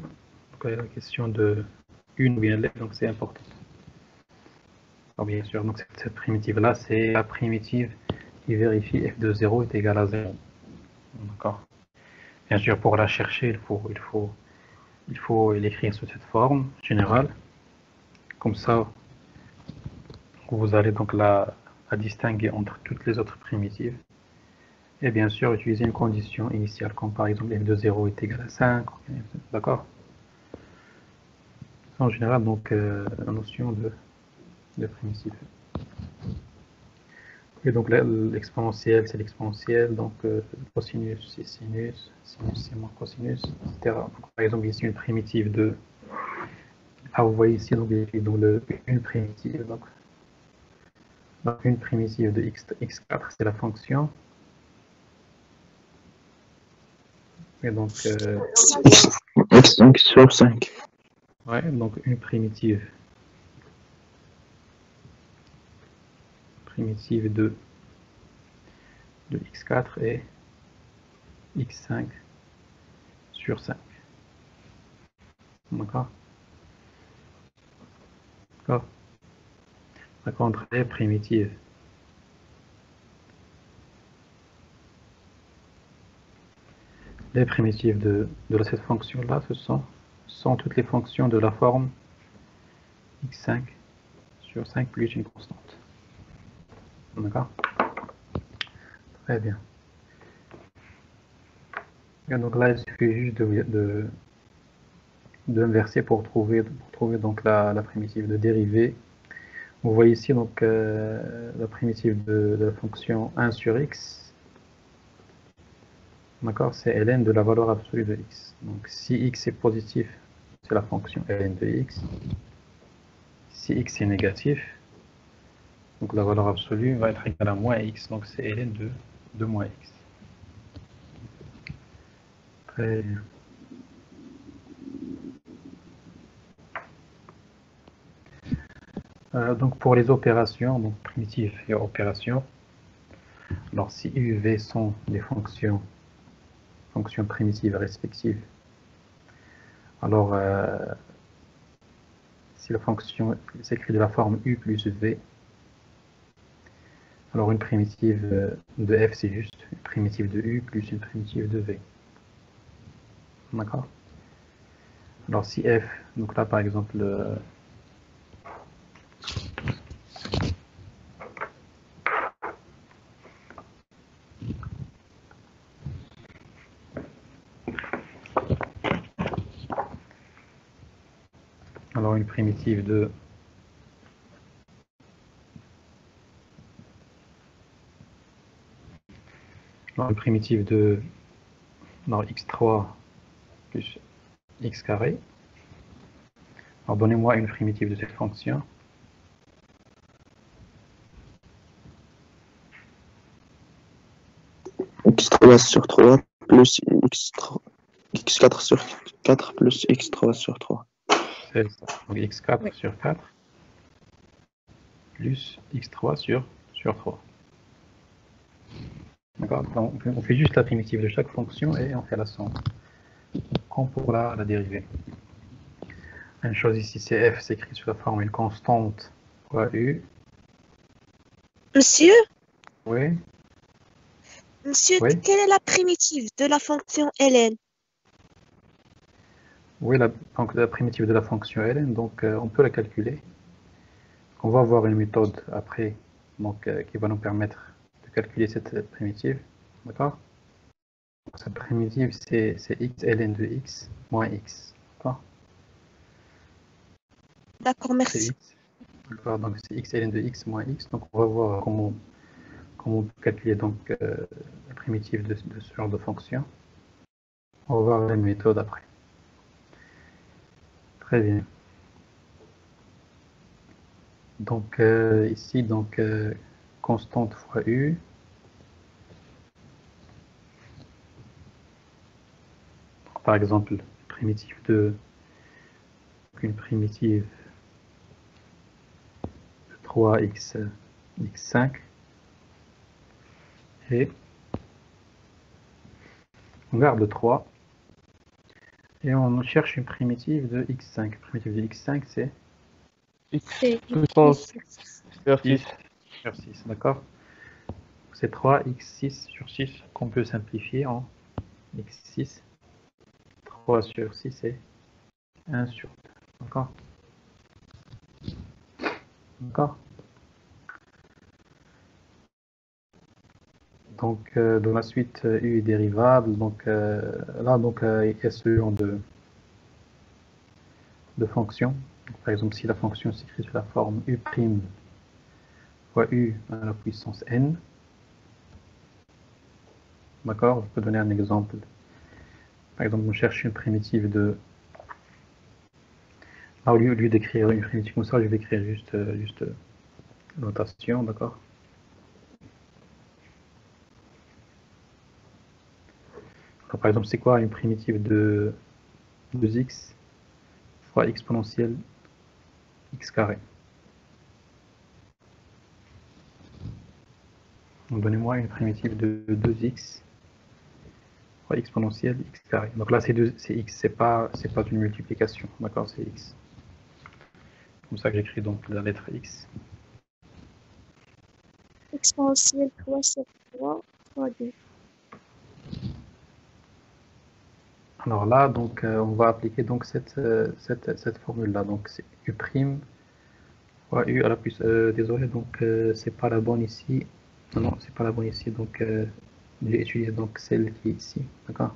la question de une ou bien l'f, donc c'est important. Alors bien sûr, donc cette primitive-là, c'est la primitive qui vérifie f de 0 est égal à 0. D'accord. Bien sûr, pour la chercher, il faut l'écrire sous cette forme générale. Comme ça, vous allez donc la distinguer entre toutes les autres primitives. Et bien sûr, utiliser une condition initiale, comme par exemple f de 0 est égal à 5. D'accord. En général, donc, la notion de primitive. Et donc l'exponentielle, c'est l'exponentielle, donc cosinus c'est sinus, sinus c'est moins cosinus, etc. Donc, par exemple, ici une primitive de... Ah, vous voyez ici donc, une primitive. Donc, une primitive de x4, c'est la fonction. Et donc... x5 sur 5. Ouais, donc une primitive de x4 et x5 sur 5. D'accord. D'accord. Par contre, les primitives de cette fonction-là, ce sont toutes les fonctions de la forme x5 sur 5 plus une constante. D'accord. Très bien. Et donc là, il suffit juste d'inverser pour trouver donc la primitive de dérivée. Vous voyez ici donc la primitive de la fonction 1 sur x. D'accord, c'est ln de la valeur absolue de x. Donc si x est positif, c'est la fonction ln de x. Si x est négatif, donc la valeur absolue va être égale à moins x. Donc c'est ln de moins x. Très bien. Donc pour les opérations, donc primitives et opérations, alors si u, v sont des fonctions primitives respectives, alors si la fonction s'écrit de la forme u plus v, alors une primitive de f c'est juste une primitive de u plus une primitive de v. D'accord? Alors si f, donc là par exemple, alors une primitive de x3 plus x carré. Alors donnez-moi une primitive de cette fonction. x3 sur 3 plus x4 sur 4 plus x3 sur 3. C'est ça. Donc x4 sur 4 plus x3 sur 3. D'accord? Donc on fait juste la primitive de chaque fonction et on fait la somme. Comme pour la dérivée. Une chose ici, c'est f s'écrit sous la forme une constante fois u. Monsieur, Oui, monsieur, oui. quelle est la primitive de la fonction ln? Oui, donc la primitive de la fonction ln, donc on peut la calculer. On va avoir une méthode après donc, qui va nous permettre de calculer cette primitive. D'accord? Cette primitive, c'est x ln de x moins x. D'accord? D'accord, C'est merci. x. D'accord, donc c'est x ln de x moins x. Donc on va voir comment on peut calculer donc, la primitive de ce genre de fonction. On va voir la méthode après. Très bien. Donc ici, donc constante fois u. Par exemple, une primitive de 3x5 et on garde le 3 et on cherche une primitive de x5. Primitive de x5, c'est X C'est puissance sur 6. 6 sur 6, d'accord? C'est 3x6 sur 6 qu'on peut simplifier en x6. 3 sur 6 et 1 sur 2, d'accord? D'accord? Donc, dans la suite, u est dérivable. Donc, là, donc, il y a ce genre de fonctions. Par exemple, si la fonction s'écrit sous la forme u' fois u à la puissance n, d'accord? Je peux donner un exemple. Par exemple, on cherche une primitive de... Là, au lieu d'écrire une primitive comme ça, je vais écrire juste notation, d'accord? Par exemple, c'est quoi une primitive de 2x fois exponentielle x carré? Donc, donnez-moi une primitive de 2x fois exponentielle x carré. Donc là, c'est x, c'est pas une multiplication, d'accord? C'est x. Comme ça que j'écris donc la lettre x. Exponentielle 3 sur 3 fois 2. Alors là, donc, on va appliquer donc cette formule-là. Donc, c'est u' fois u à la puissance. Désolé, donc, c'est pas la bonne ici. Non, c'est pas la bonne ici. Donc, j'ai étudié donc celle qui est ici. D'accord?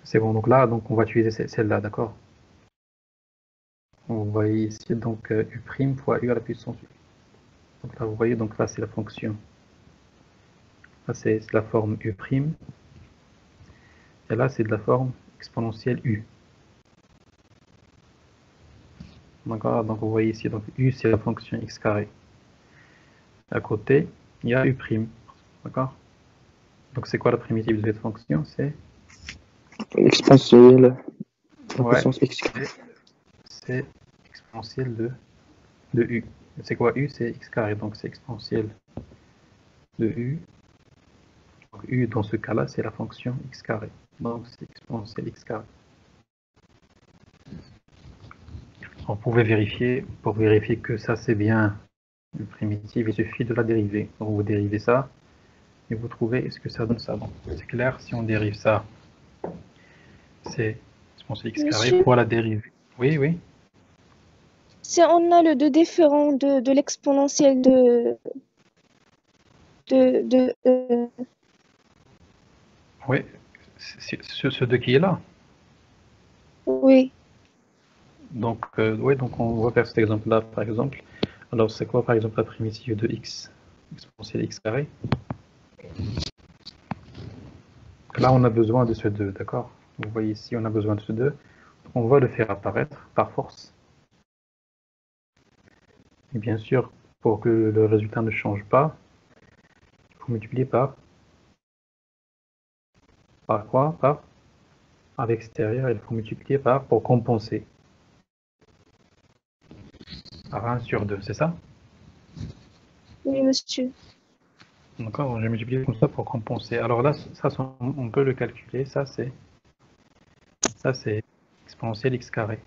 C'est bon, donc là, donc on va utiliser celle-là, d'accord? Vous voyez ici, donc U' fois U à la puissance U. Donc là, vous voyez, donc là, c'est la fonction. Là, c'est la forme U'. Et là, c'est de la forme exponentielle U. D'accord? Donc vous voyez ici, donc U, c'est la fonction x carré. À côté, il y a U'. D'accord? Donc c'est quoi la primitive de cette fonction? C'est Exponentielle. La ouais, puissance x. c'est exponentielle de U. C'est quoi U? C'est x carré, donc c'est exponentielle de U. Donc U, dans ce cas-là, c'est la fonction x carré. Donc c'est exponentielle x carré. On pouvait vérifier, pour vérifier que ça c'est bien une primitive, il suffit de la dériver. Donc vous dérivez ça, et vous trouvez est-ce que ça donne ça. Donc c'est clair, si on dérive ça, c'est exponentielle x carré Monsieur, pour la dériver. Oui, oui. si on a le 2 différent de l'exponentielle de Oui, c'est ce 2 qui est là. oui, Donc, oui, donc on va faire cet exemple-là, par exemple. Alors, c'est quoi, par exemple, la primitive de x exponentielle x carré? Là, on a besoin de ce 2, d'accord? Vous voyez ici, on a besoin de ce 2. On va le faire apparaître par force. Et bien sûr, pour que le résultat ne change pas, il faut multiplier par quoi? Par à l'extérieur, il faut multiplier par pour compenser. Par 1 sur 2, c'est ça? oui, monsieur. D'accord, j'ai multiplié comme ça pour compenser. Alors là, ça, on peut le calculer. Ça, c'est exponentielle x carré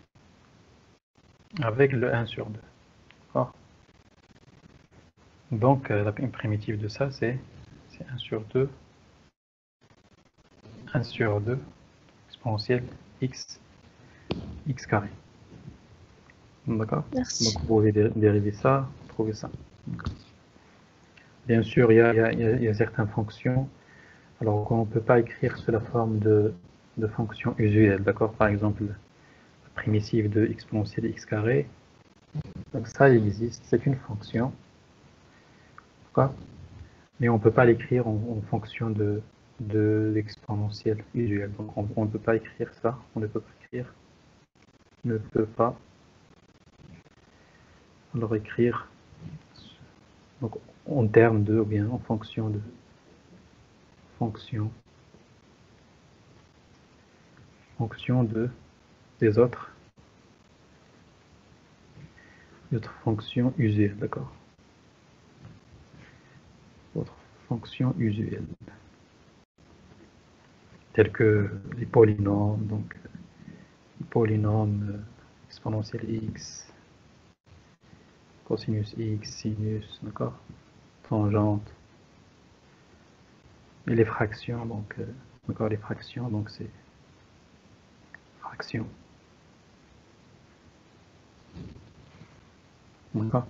avec le 1 sur 2. D'accord? Donc, la primitive de ça, c'est 1 sur 2, 1 sur 2, exponentielle x carré. D'accord? Merci. Donc, vous pouvez dériver ça, trouver ça. Bien sûr, il y a certaines fonctions. Alors, on ne peut pas écrire sous la forme de fonctions usuelles. D'accord? Par exemple, la primitive de exponentielle x carré. Donc, ça existe, c'est une fonction. D'accord? Mais on ne peut pas l'écrire en fonction de l'exponentielle usuelle. Donc on ne peut pas écrire ça, on ne peut pas écrire, ne peut pas alors écrire donc, en termes de, ou bien en fonction de fonction des autres fonctions usuelles, d'accord? Autres fonctions usuelles, telles que les polynômes, donc les polynômes exponentielle x, cosinus x, sinus, d'accord? Tangente. Et les fractions, donc encore les fractions, donc c'est fraction. D'accord?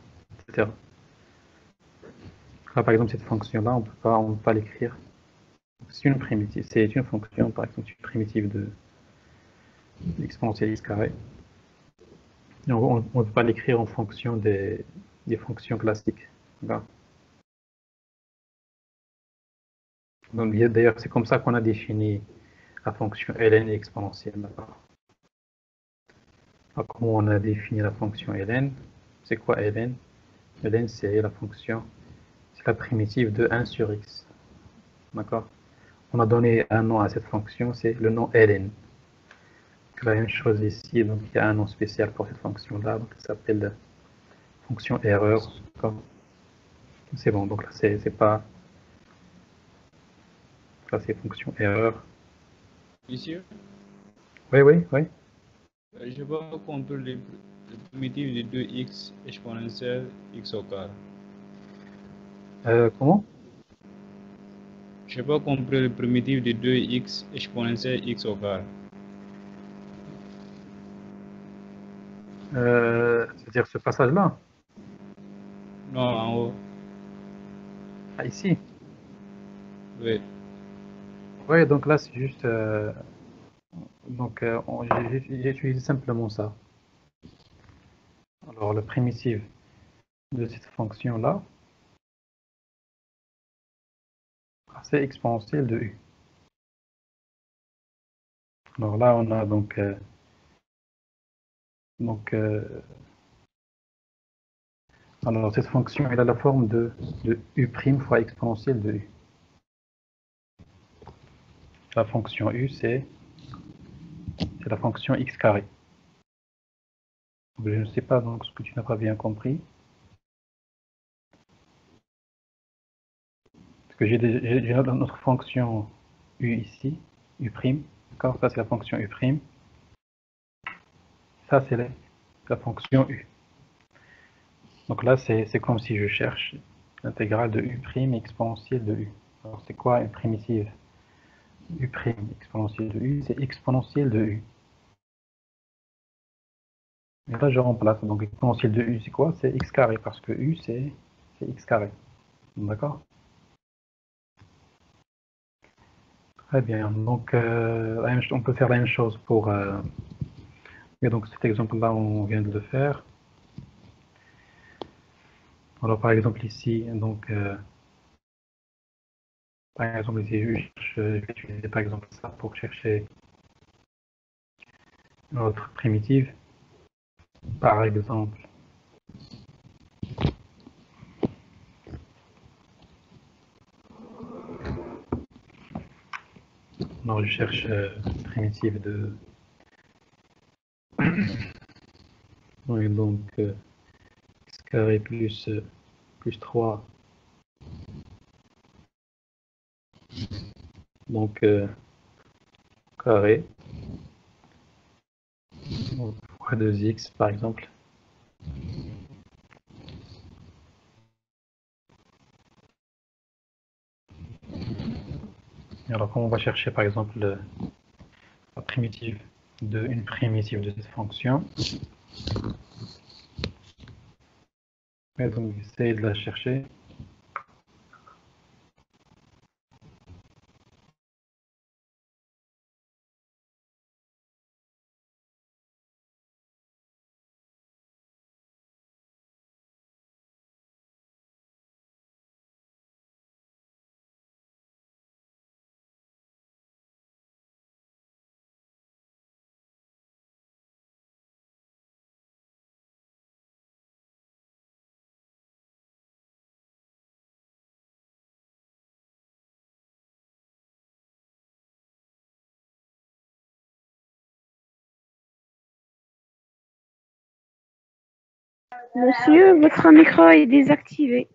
Etc. Là, par exemple, cette fonction-là, on peut pas l'écrire. C'est une primitive, c'est une fonction, par exemple, une primitive de l'exponentielle x carré. On ne peut pas l'écrire en fonction des fonctions classiques. D'ailleurs, c'est comme ça qu'on a défini la fonction ln exponentielle. Comment on a défini la fonction ln? C'est quoi ln? Ln, c'est la fonction, c'est la primitive de 1 sur x. D'accord? On a donné un nom à cette fonction, c'est le nom ln. La même chose ici, donc il y a un nom spécial pour cette fonction-là, donc ça s'appelle fonction erreur. C'est bon, donc là c'est pas. Là c'est fonction erreur. Monsieur, Oui, oui, oui. je n'ai pas compris les primitives de 2x exponentielle x au carré. Comment? Je n'ai pas compris le primitive de 2x exponentielle x au carré. C'est-à-dire ce passage-là? Non, en haut. Ah, ici. Oui. Oui, donc là c'est juste. Donc, j'ai utilisé simplement ça. Alors, le primitif de cette fonction-là, c'est exponentielle de u. Alors là, on a donc alors cette fonction, elle a la forme de u' fois exponentielle de u. La fonction u, c'est la fonction x carré. Je ne sais pas donc ce que tu n'as pas bien compris. Parce que j'ai notre fonction u ici, u', d'accord? Ça c'est la fonction u'. Ça c'est la fonction u. Donc là c'est comme si je cherche l'intégrale de u' exponentielle de u. Alors c'est quoi une primitive? U' exponentielle de u, c'est exponentielle de u. Et là je remplace, donc exponentielle de u c'est quoi? C'est x carré, parce que u c'est x carré. D'accord? Très bien, donc on peut faire la même chose pour... et donc cet exemple-là, on vient de le faire. Alors par exemple ici, donc par exemple ici, je vais utiliser par exemple ça pour chercher notre primitive. Par exemple, alors je cherche primitive de... Oui, donc x carré plus 3, donc carré, donc, fois 2x par exemple. Alors quand on va chercher par exemple la primitive une primitive de cette fonction, et donc j'essaie de la chercher. Monsieur, votre micro est désactivé.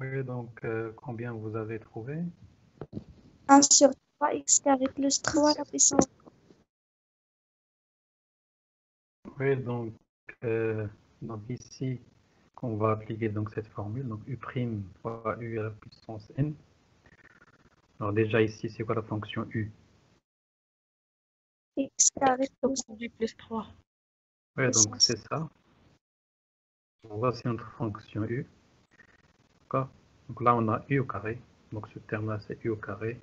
Oui, donc combien vous avez trouvé? 1 sur 3 x carré plus 3 à la puissance. Oui, donc ici, on va appliquer donc cette formule, donc u' fois u à la puissance n. Alors déjà ici, c'est quoi la fonction u? X carré Plus 3. Oui, donc c'est ça. Voici notre fonction u. D'accord? Donc là, on a u au carré. Donc ce terme-là, c'est u au carré.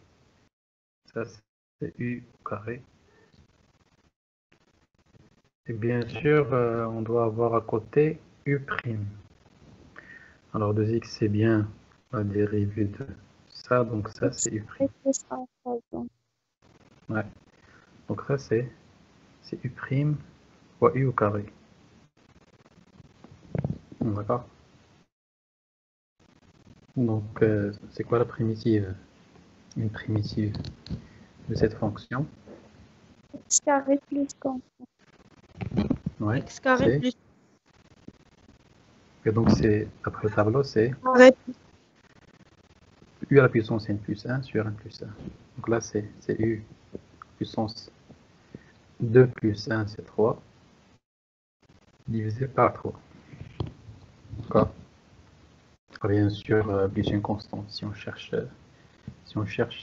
Ça, c'est u au carré. Et bien sûr, on doit avoir à côté u'. Alors 2x, c'est bien la dérivée de ça. Donc ça, c'est u'. plus 1, par exemple. Ouais. Donc ça, c'est u' fois u au carré. D'accord? Donc, c'est quoi la primitive? Une primitive de cette fonction. X carré plus quand? Ouais, X carré c'est. plus Et donc, c'est, après le tableau, c'est carré. u à la puissance n plus 1 sur n plus 1. Donc là, c'est u puissance 2 plus 1, c'est 3, divisé par 3. D'accord? Bien sûr, plus une constante si on cherche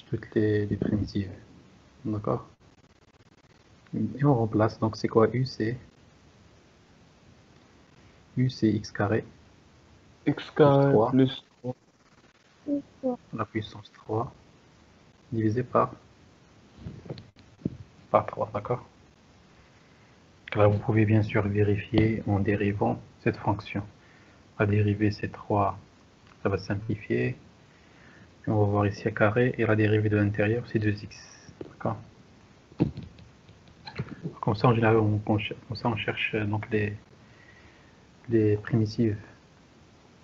toutes les primitives. D'accord? Et on remplace, donc c'est quoi u? C'est x carré X plus carré 3 plus 3. Plus 3. à la puissance 3 divisé par 3, d'accord? Là, vous pouvez bien sûr vérifier en dérivant cette fonction. La dérivée, c'est 3, ça va simplifier. Et on va voir ici à carré, et la dérivée de l'intérieur, c'est 2x. D'accord? Comme ça, en général, on cherche donc les primitives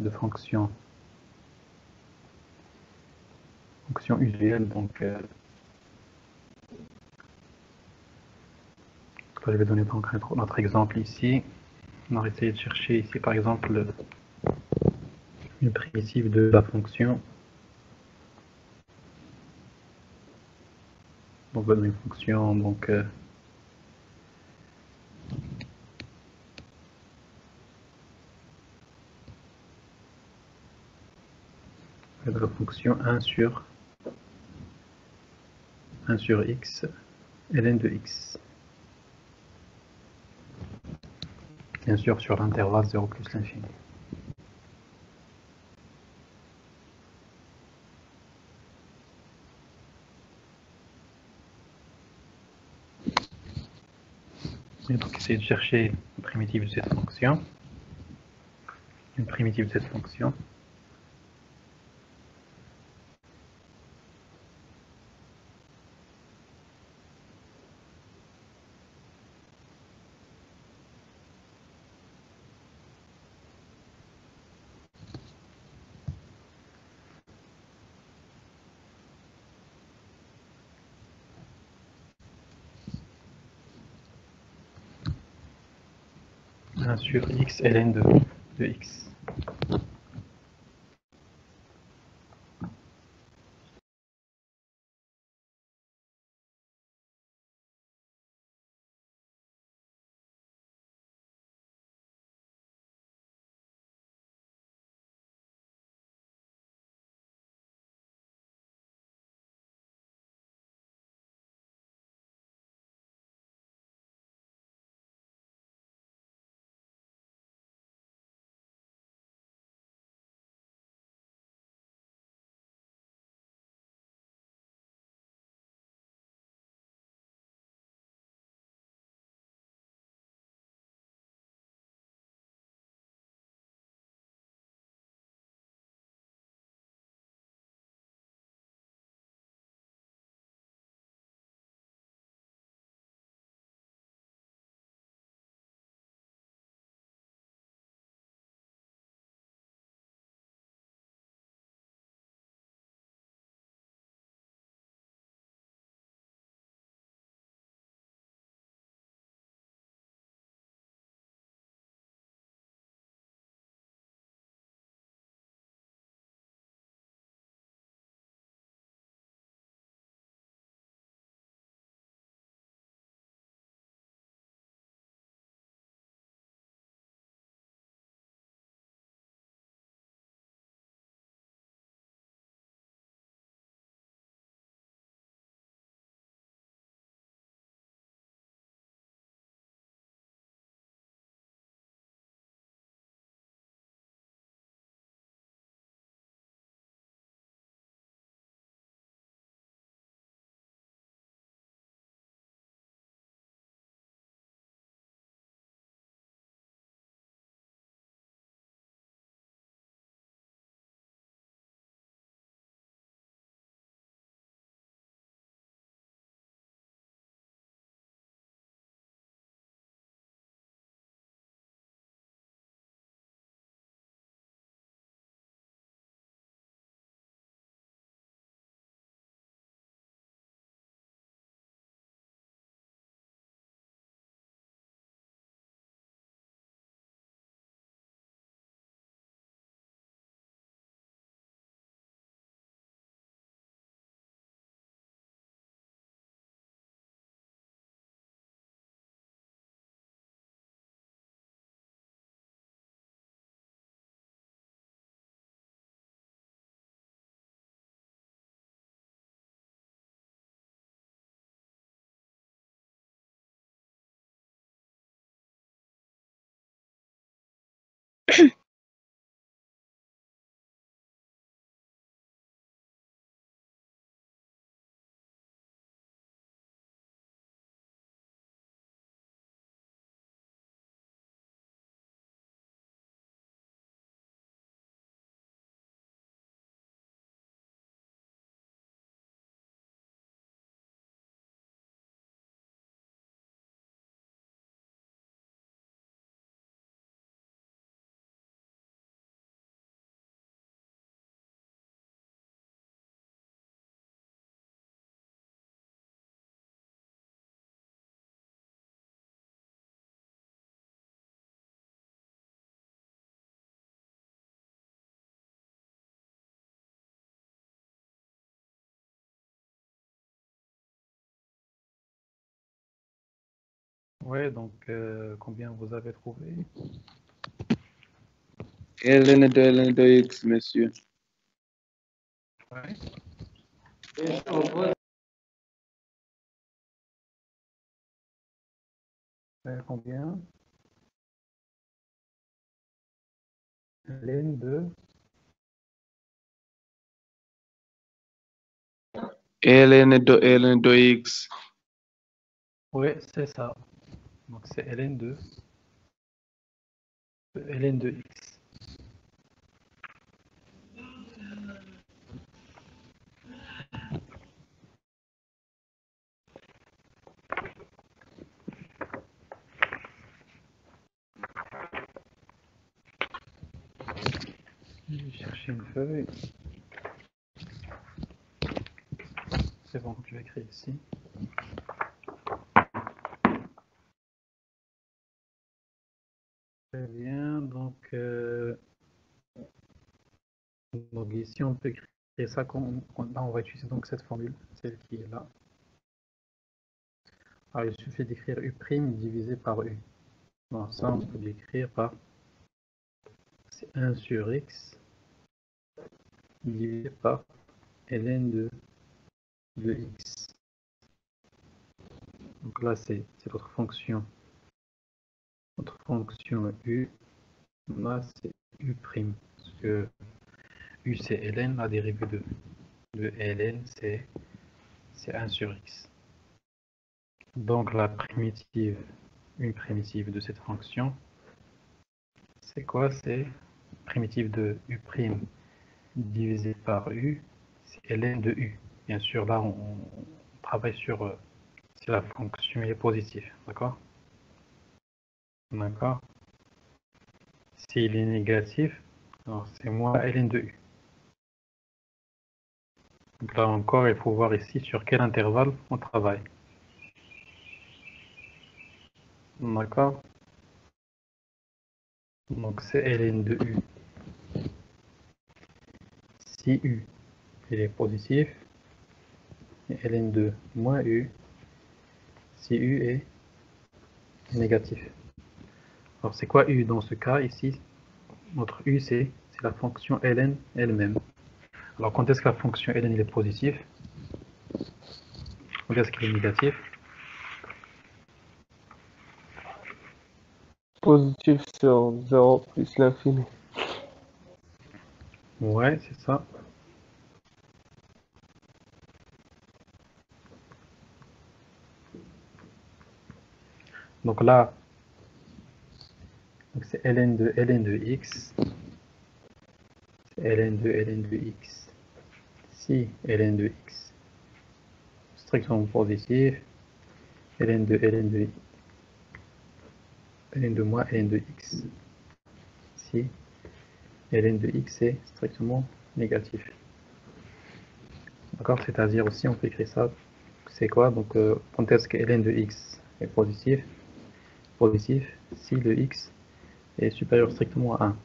de fonctions usuelles. Donc, je vais donner donc notre exemple ici. On va essayer de chercher ici, par exemple, une primitive de la fonction. Donc, on va donner une fonction, donc, de la fonction 1 sur x, ln de x. Bien sûr, sur l'intervalle 0 plus l'infini. Et donc, essayer de chercher une primitive de cette fonction. Une primitive de cette fonction. Sur x ln de x. Ouais, donc combien vous avez trouvé? ln de x, monsieur. Ouais. Combien? Ln de ln de x. ouais, c'est ça. Donc c'est ln de ln de x. Je vais chercher une feuille. C'est bon, je vais écrire ici. Très bien, donc ici on peut écrire ça comme là on va utiliser donc cette formule, celle qui est là. Alors il suffit d'écrire U' divisé par U. Bon, ça on peut l'écrire par c'est 1 sur x divisé par ln de x. Donc là c'est notre fonction. Notre fonction U, là c'est U'. Parce que U c'est ln, la dérivée de ln c'est 1 sur x. Donc la primitive, une primitive de cette fonction, c'est quoi? C'est primitive de U' divisé par U, c'est ln de U. Bien sûr, là on travaille sur si la fonction est positive, d'accord? D'accord. S'il est négatif, alors c'est moins ln de U. Donc là encore, il faut voir ici sur quel intervalle on travaille. D'accord. Donc c'est ln de U. Si U il est positif, et ln de moins U si U est négatif. Alors c'est quoi U dans ce cas ici? Notre U c'est la fonction ln elle-même. Alors quand est-ce que la fonction ln est positive? Quand est-ce qu'elle est négative? Positif sur 0 plus l'infini. Ouais, c'est ça. Donc là, c'est ln de x. C'est ln de x. Si ln de x strictement positif, ln de moins ln de x. Si ln de x est strictement négatif. D'accord? C'est-à-dire aussi, on peut écrire ça. C'est quoi? Donc, quand est-ce que ln de x est positif? Positif si le x est supérieur strictement à 1.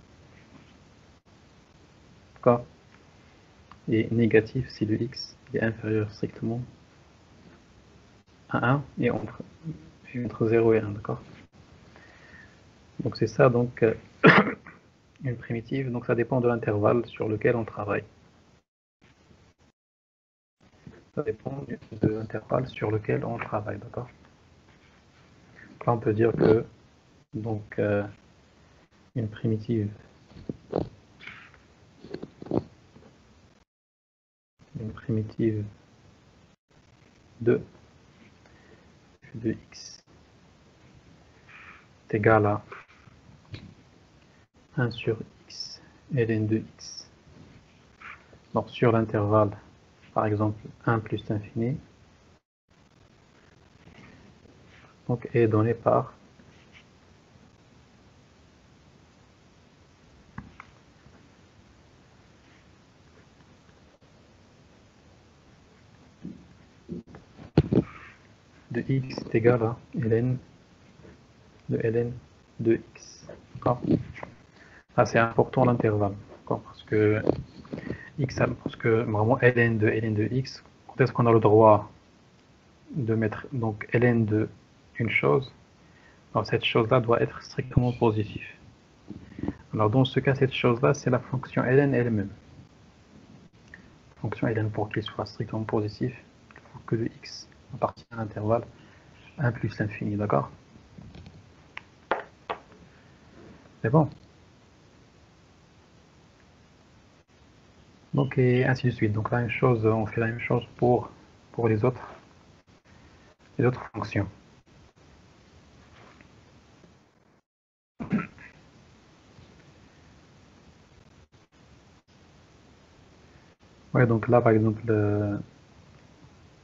D'accord? Et négatif si le x est inférieur strictement à 1 et entre 0 et 1. D'accord? Donc, c'est ça, donc, une primitive. Donc, ça dépend de l'intervalle sur lequel on travaille. Ça dépend de l'intervalle sur lequel on travaille, d'accord? Là, on peut dire que donc une primitive de x est égale à 1 sur x ln de x. Donc sur l'intervalle, par exemple 1 plus l'infini, donc est donné par de x est égal à ln de x. D'accord? Là c'est important l'intervalle, parce que x, parce que vraiment ln de x, quand est-ce qu'on a le droit de mettre donc ln de une chose Alors cette chose-là doit être strictement positive. Alors dans ce cas, cette chose-là, c'est la fonction ln elle-même. La fonction ln, pour qu'il soit strictement positif, il faut que le x appartienne à l'intervalle 1 plus l'infini, d'accord? C'est bon. Donc, et ainsi de suite. Donc la même chose, on fait la même chose pour les autres fonctions. Ouais, donc là, par exemple,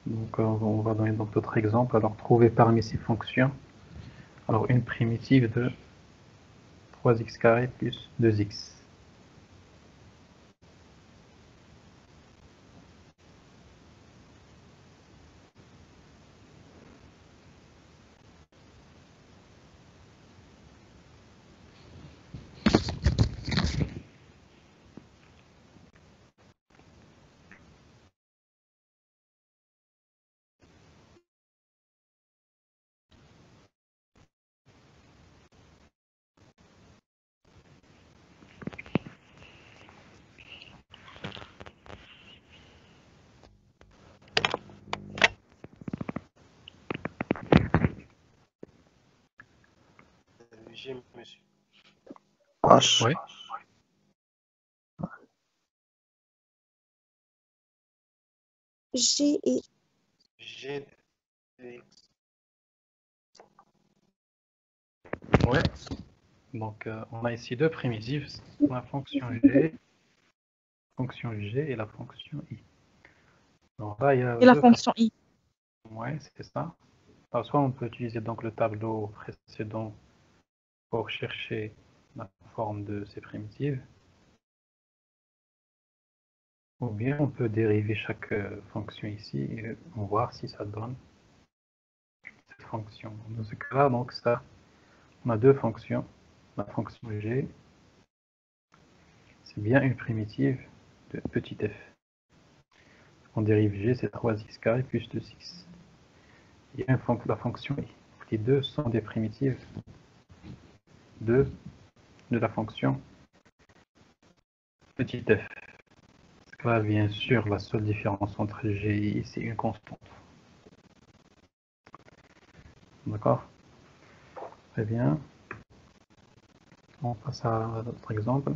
donc, on va donner d'autres exemples. Alors, trouver parmi ces fonctions, alors une primitive de 3x carré plus 2x. G, monsieur. H. Ouais. G et G de X. Ouais. Donc, on a ici deux primitives, la fonction g et la fonction i. Alors là, il y a Et la deux fonction i. Ouais, c'est ça. Alors, soit on peut utiliser donc le tableau précédent pour chercher la forme de ces primitives, ou bien on peut dériver chaque fonction ici et voir si ça donne cette fonction. Dans ce cas-là, donc ça, on a deux fonctions. La fonction g, c'est bien une primitive de petit f. On dérive g, c'est 3x carré plus 2x. Il y a la fonction i. Les deux sont des primitives de la fonction petit f. Là, bien sûr, la seule différence entre g et i, c'est une constante. D'accord? Très bien. On passe à d'autres exemples.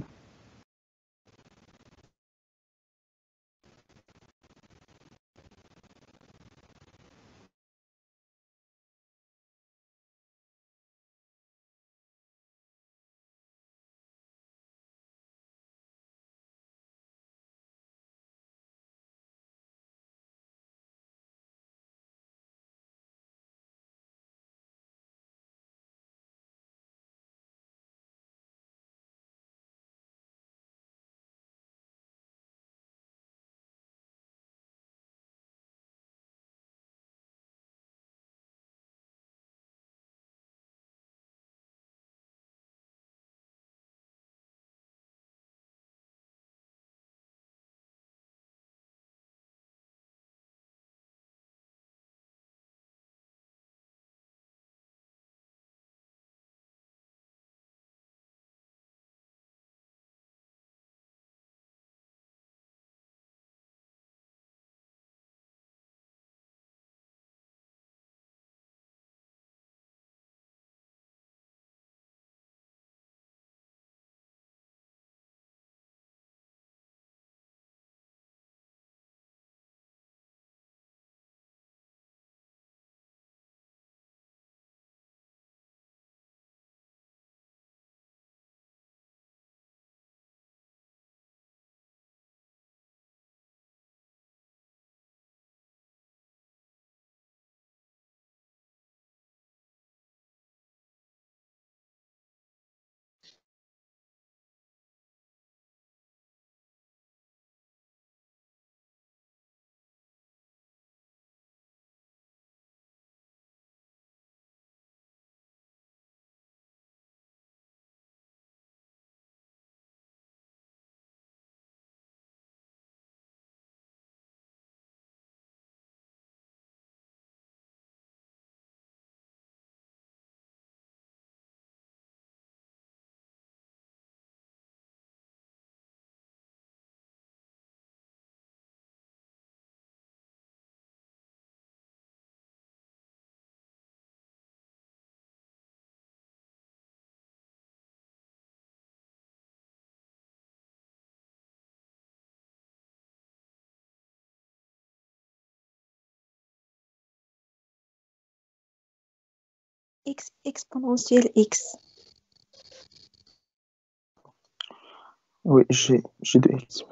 x exponentielle x. Oui, j'ai de x.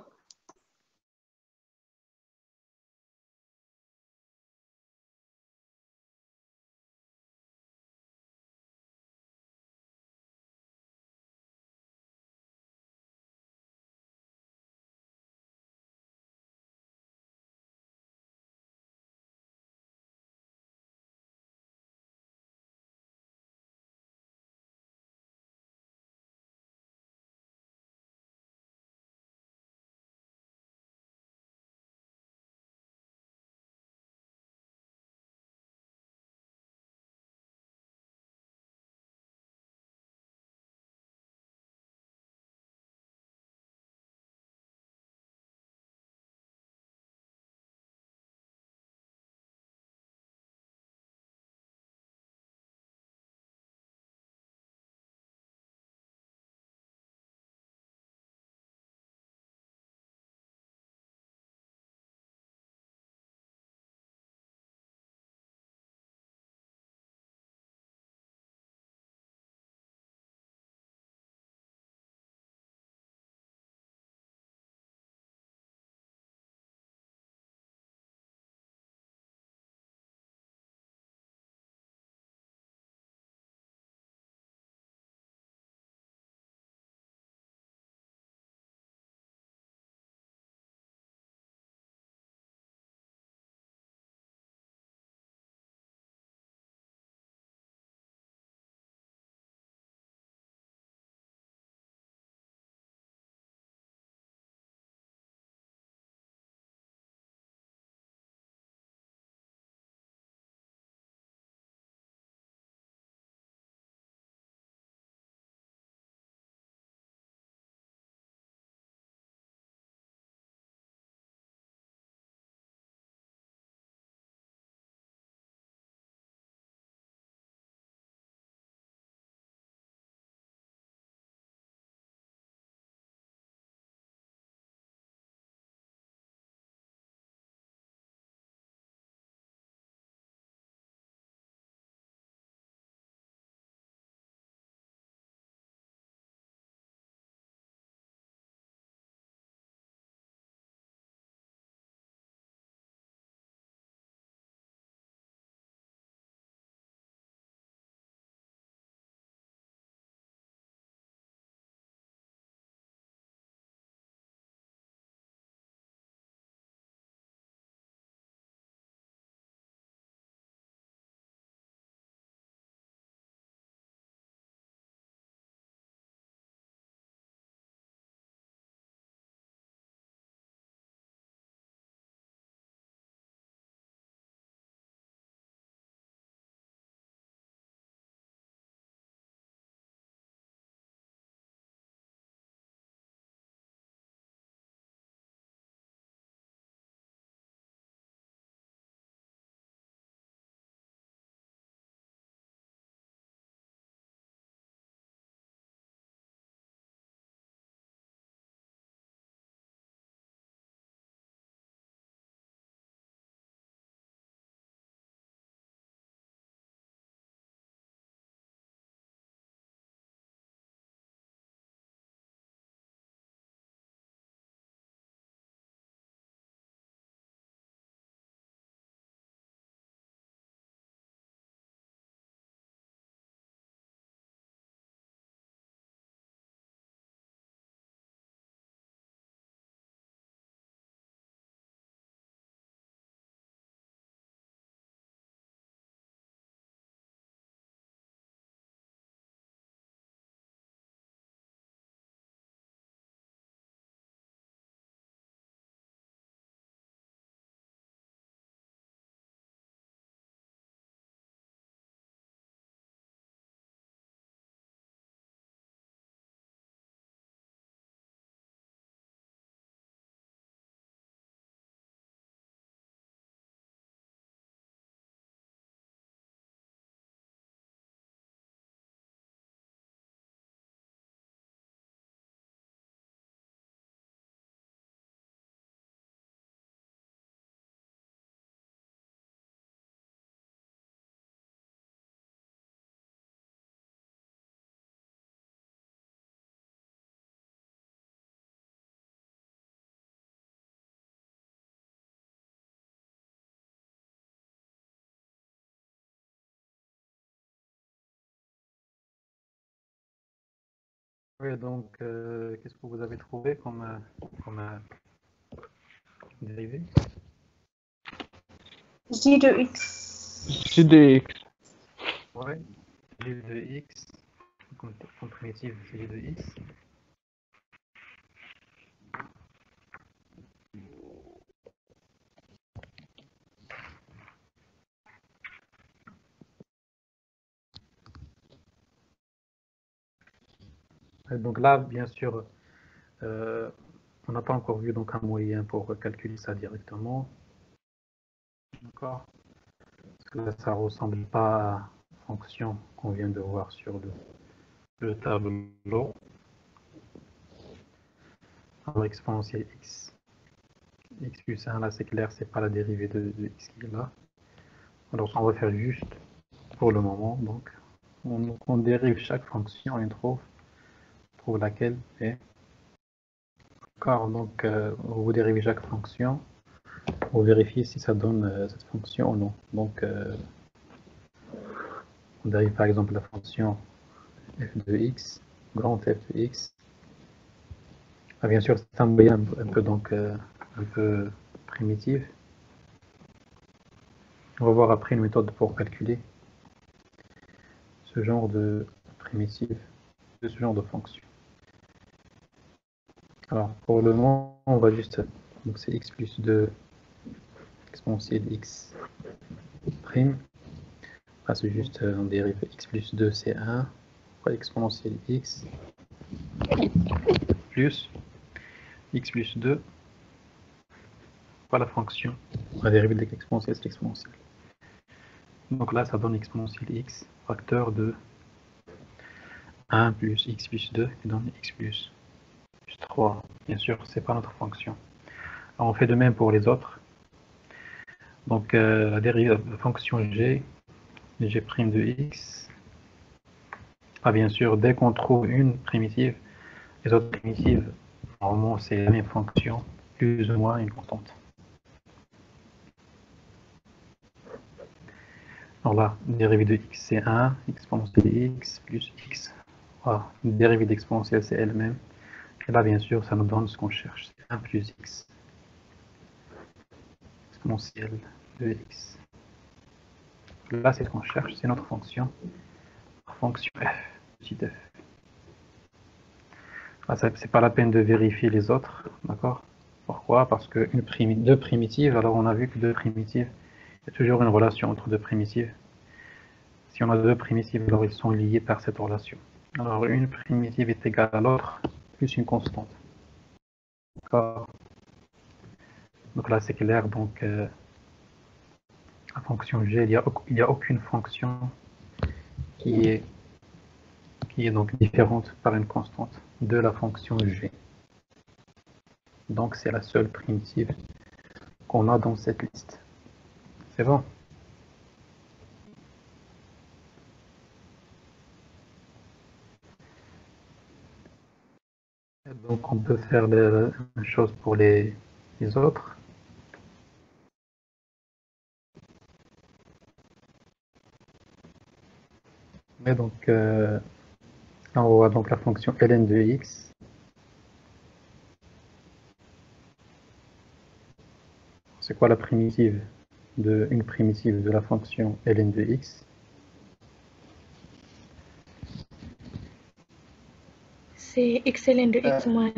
Oui, donc, qu'est-ce que vous avez trouvé comme dérivé? J de X. J de X. Ouais, J de X, comme primitive, c'est J de X. Et donc là, bien sûr, on n'a pas encore vu donc un moyen pour calculer ça directement. D'accord? Parce que là, ça ne ressemble pas à la fonction qu'on vient de voir sur le tableau. Alors, exponentielle x. X plus 1, là, c'est clair, c'est pas la dérivée de x qui est là. Alors, on va faire juste pour le moment. Donc, on dérive chaque fonction et on trouve laquelle est. D'accord, donc, vous dérivez chaque fonction. Vous vérifiez si ça donne cette fonction ou non. Donc, on dérive par exemple la fonction f de x, grand f de x. Ah, bien sûr, c'est un moyen un peu primitif. On va voir après une méthode pour calculer ce genre de primitive, de ce genre de fonction. Alors, pour le moment, on va juste, donc c'est x plus 2 exponentielle x prime. Là, c'est juste, on dérive x plus 2, c'est 1, fois exponentielle x, plus x plus 2, fois la fonction. La dérivée de l'exponentielle, c'est l'exponentielle. Donc là, ça donne exponentielle x, facteur de 1 plus x plus 2, qui donne x plus 3. Bien sûr, c'est pas notre fonction. Alors, on fait de même pour les autres. Donc, la dérivée de la fonction g de x. Ah, bien sûr, dès qu'on trouve une primitive, les autres primitives, normalement, c'est la même fonction, plus ou moins une constante. Alors là, dérivée de x, c'est 1, exponentielle x plus x. Voilà, une dérivée d'exponentielle, c'est elle-même. Et là, bien sûr, ça nous donne ce qu'on cherche, c'est 1 plus x. Exponentielle de x. Là, c'est ce qu'on cherche, c'est notre fonction. Fonction f, petit f. Ah, c'est pas la peine de vérifier les autres, d'accord? Pourquoi? Parce que deux primitives, alors on a vu que deux primitives, il y a toujours une relation entre deux primitives. Si on a deux primitives, alors ils sont liés par cette relation. Alors une primitive est égale à l'autre, plus une constante. D'accord? Donc là c'est clair, donc la fonction g, il n'y a aucune fonction qui est donc différente par une constante de la fonction g. Donc c'est la seule primitive qu'on a dans cette liste. C'est bon? Donc on peut faire la même chose pour les autres. Mais donc là on voit donc la fonction ln de x. C'est quoi la primitive une primitive de la fonction ln de x? C'est xln de x moins.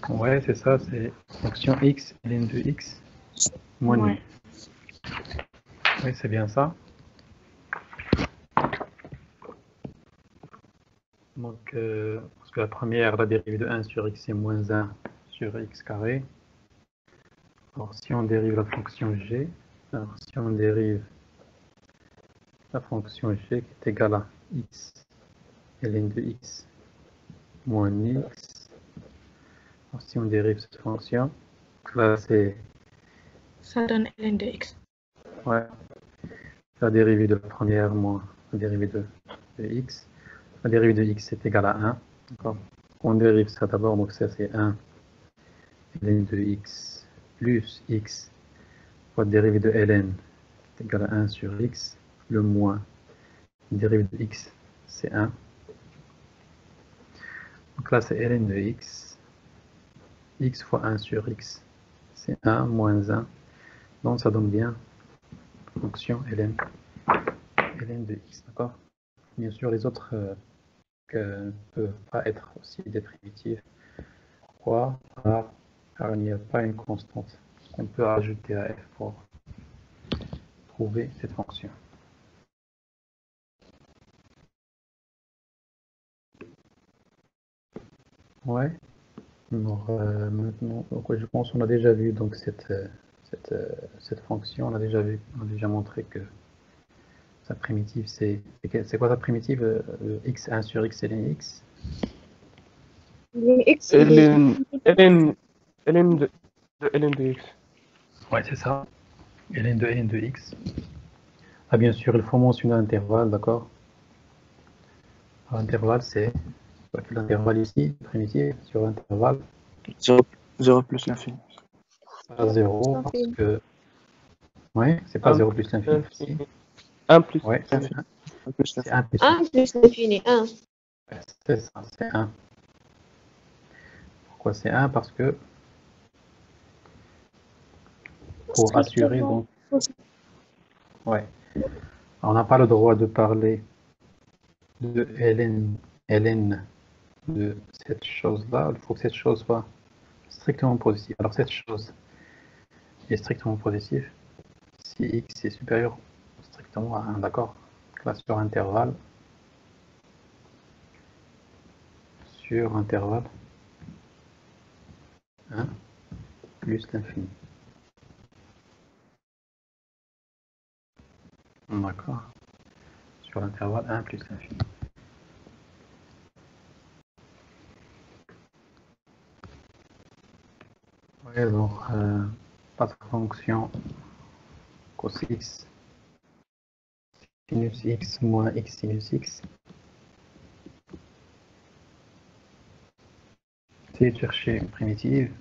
Ouais, c'est ça, c'est fonction x ln de x moins Ouais. nul. Oui, c'est bien ça. Donc, parce que la première, la dérivée de 1 sur x, c'est moins 1 sur x carré. Alors, si on dérive la fonction g, alors si on dérive la fonction g qui est égale à x ln de x moins x, alors, si on dérive cette fonction, là c'est... Ça donne ln de x. Ouais, la dérivée de la première moins la dérivée de x. La dérivée de x est égale à 1. On dérive ça d'abord, donc ça c'est 1 ln de x plus x fois la dérivée de ln est égale à 1 sur x, le moins la dérivée de x c'est 1. Donc là, c'est ln de x. X fois 1 sur x, c'est 1 moins 1. Donc ça donne bien fonction ln de x, d'accord? Bien sûr, les autres ne peuvent pas être aussi des primitives. Pourquoi? Car il n'y a pas une constante qu'on peut ajouter à f pour trouver cette fonction. Ouais. Alors, maintenant, donc, je pense qu'on a déjà vu donc cette fonction, on a déjà montré que sa primitive, c'est quoi sa primitive? X1 sur x ln x. X, ln de x. Ouais, c'est ça. ln de x. Ah, bien sûr, il faut mentionner l'intervalle, d'accord? L'intervalle, c'est l'intervalle ici, primitive, sur l'intervalle 0 plus l'infini. à 0, parce que. Ouais, c'est pas 0 plus l'infini ici. 1 plus Ouais, l'infini. c'est 1 plus 1 plus l'infini, 1. c'est ça, c'est 1. Pourquoi c'est 1? Parce que pour assurer, donc, ouais, on n'a pas le droit de parler de ln de cette chose-là. Il faut que cette chose soit strictement positive. Alors cette chose est strictement positive si x est supérieur strictement à 1, d'accord? Là sur intervalle sur intervalle 1 plus l'infini. D'accord. Sur l'intervalle 1 plus l'infini. Oui, alors, pas de fonction cos x sinus x moins x sinus x. Essayez de chercher une primitive.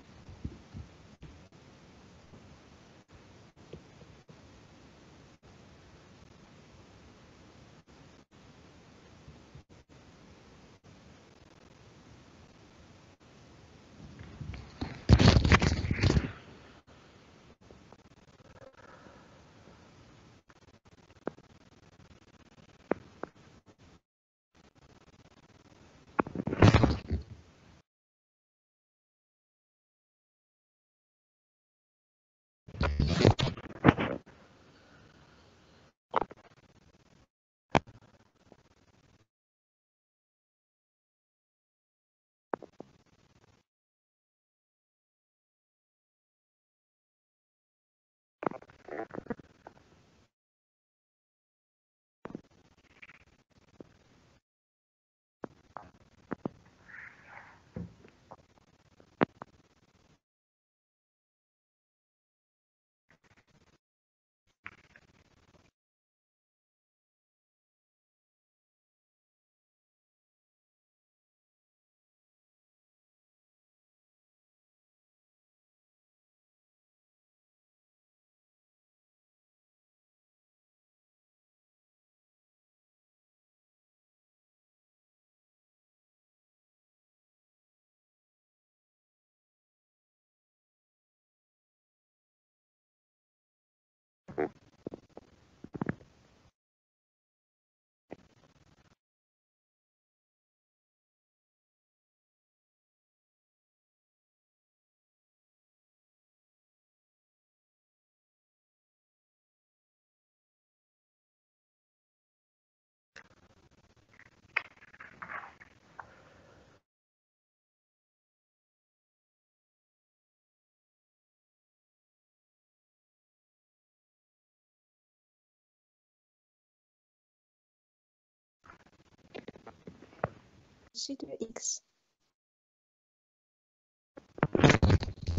G de x.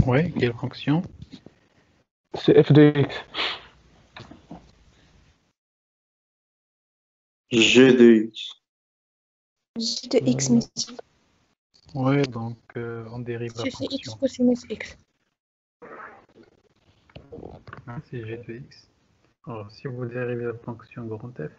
Oui, quelle fonction? C'est f de x. G de x. G de x, monsieur. Oui, donc on dérive la Si c'est x fonction. cosinus x. Hein, c'est g de x. Alors, si vous dérivez la fonction grand f,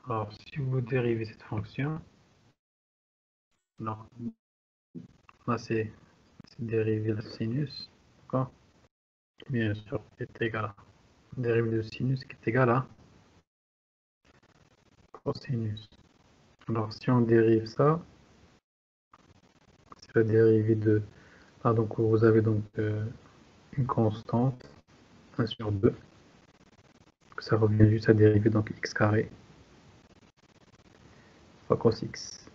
Alors, si vous dérivez cette fonction, alors, là, c'est dérivé de sinus, d'accord? Bien sûr, qui est égal à dérivé de sinus qui est égal à cosinus. Alors, si on dérive ça, c'est la dérivée de... Ah, donc, vous avez donc une constante, 1 sur 2. Ça revient juste à dériver donc x carré fois cos x.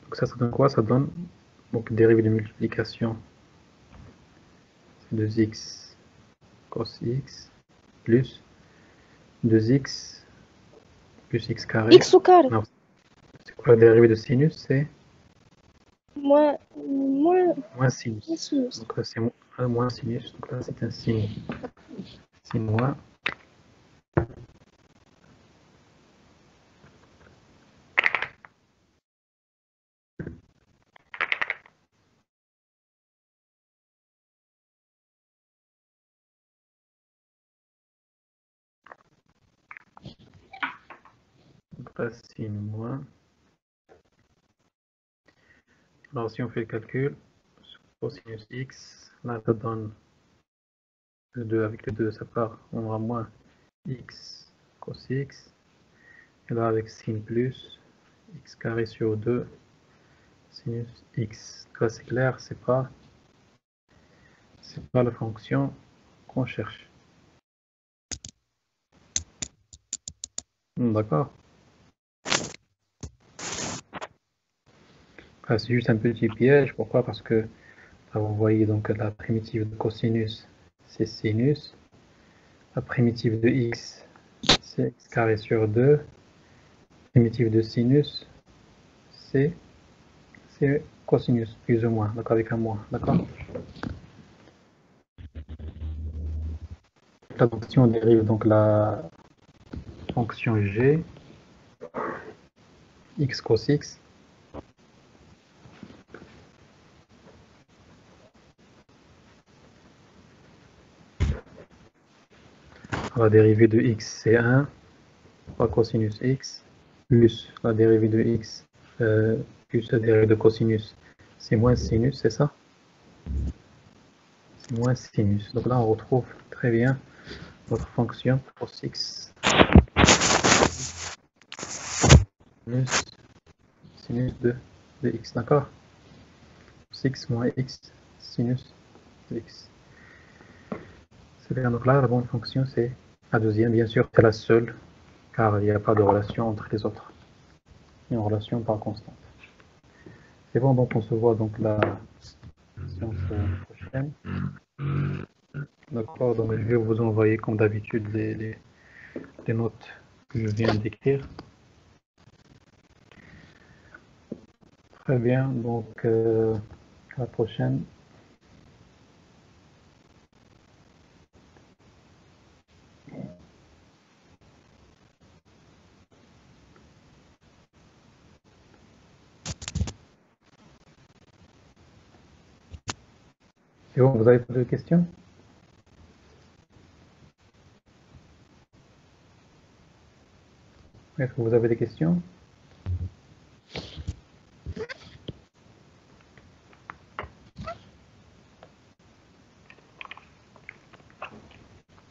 Donc ça donne quoi? Ça donne donc dérivée de multiplication, c'est 2x cos x plus 2x plus x carré. X au carré. Non, c'est quoi la dérivée de sinus? C'est Moins sinus. sinus. Donc là c'est moins sinus. Donc là c'est un sin. Sin moins. Donc là sin moins. Alors si on fait le calcul, cosinus x, là ça donne le 2 avec le 2, ça part, on aura moins x cos x. Et là avec sin plus, x carré sur 2, sinus x. Là c'est clair, c'est pas la fonction qu'on cherche. D'accord. C'est juste un petit piège. Pourquoi? Parce que là, vous voyez donc la primitive de cosinus, c'est sinus. La primitive de x, c'est x carré sur 2. La primitive de sinus, c'est cosinus, plus ou moins, donc avec un moins. D'accord. Là, donc, si on dérive donc la fonction g, x cos x, la dérivée de x c'est 1 fois cosinus x, plus la dérivée de x plus la dérivée de cosinus, c'est moins sinus, c'est ça? C'est moins sinus. Donc là on retrouve très bien notre fonction cos x sinus de x, d'accord? Cos x moins x sinus de x. C'est bien, donc là la bonne fonction c'est la deuxième, bien sûr c'est la seule, car il n'y a pas de relation entre les autres. Il y a une relation par constante. C'est bon, donc on se voit donc la séance prochaine. D'accord, donc je vais vous envoyer comme d'habitude les notes que je viens d'écrire. Très bien, donc à la prochaine. C'est bon, vous avez pas de questions? Est-ce que vous avez des questions?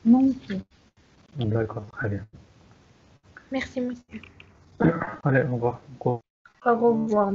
Non plus. D'accord, très bien. Merci, monsieur. Allez, au revoir. Au revoir.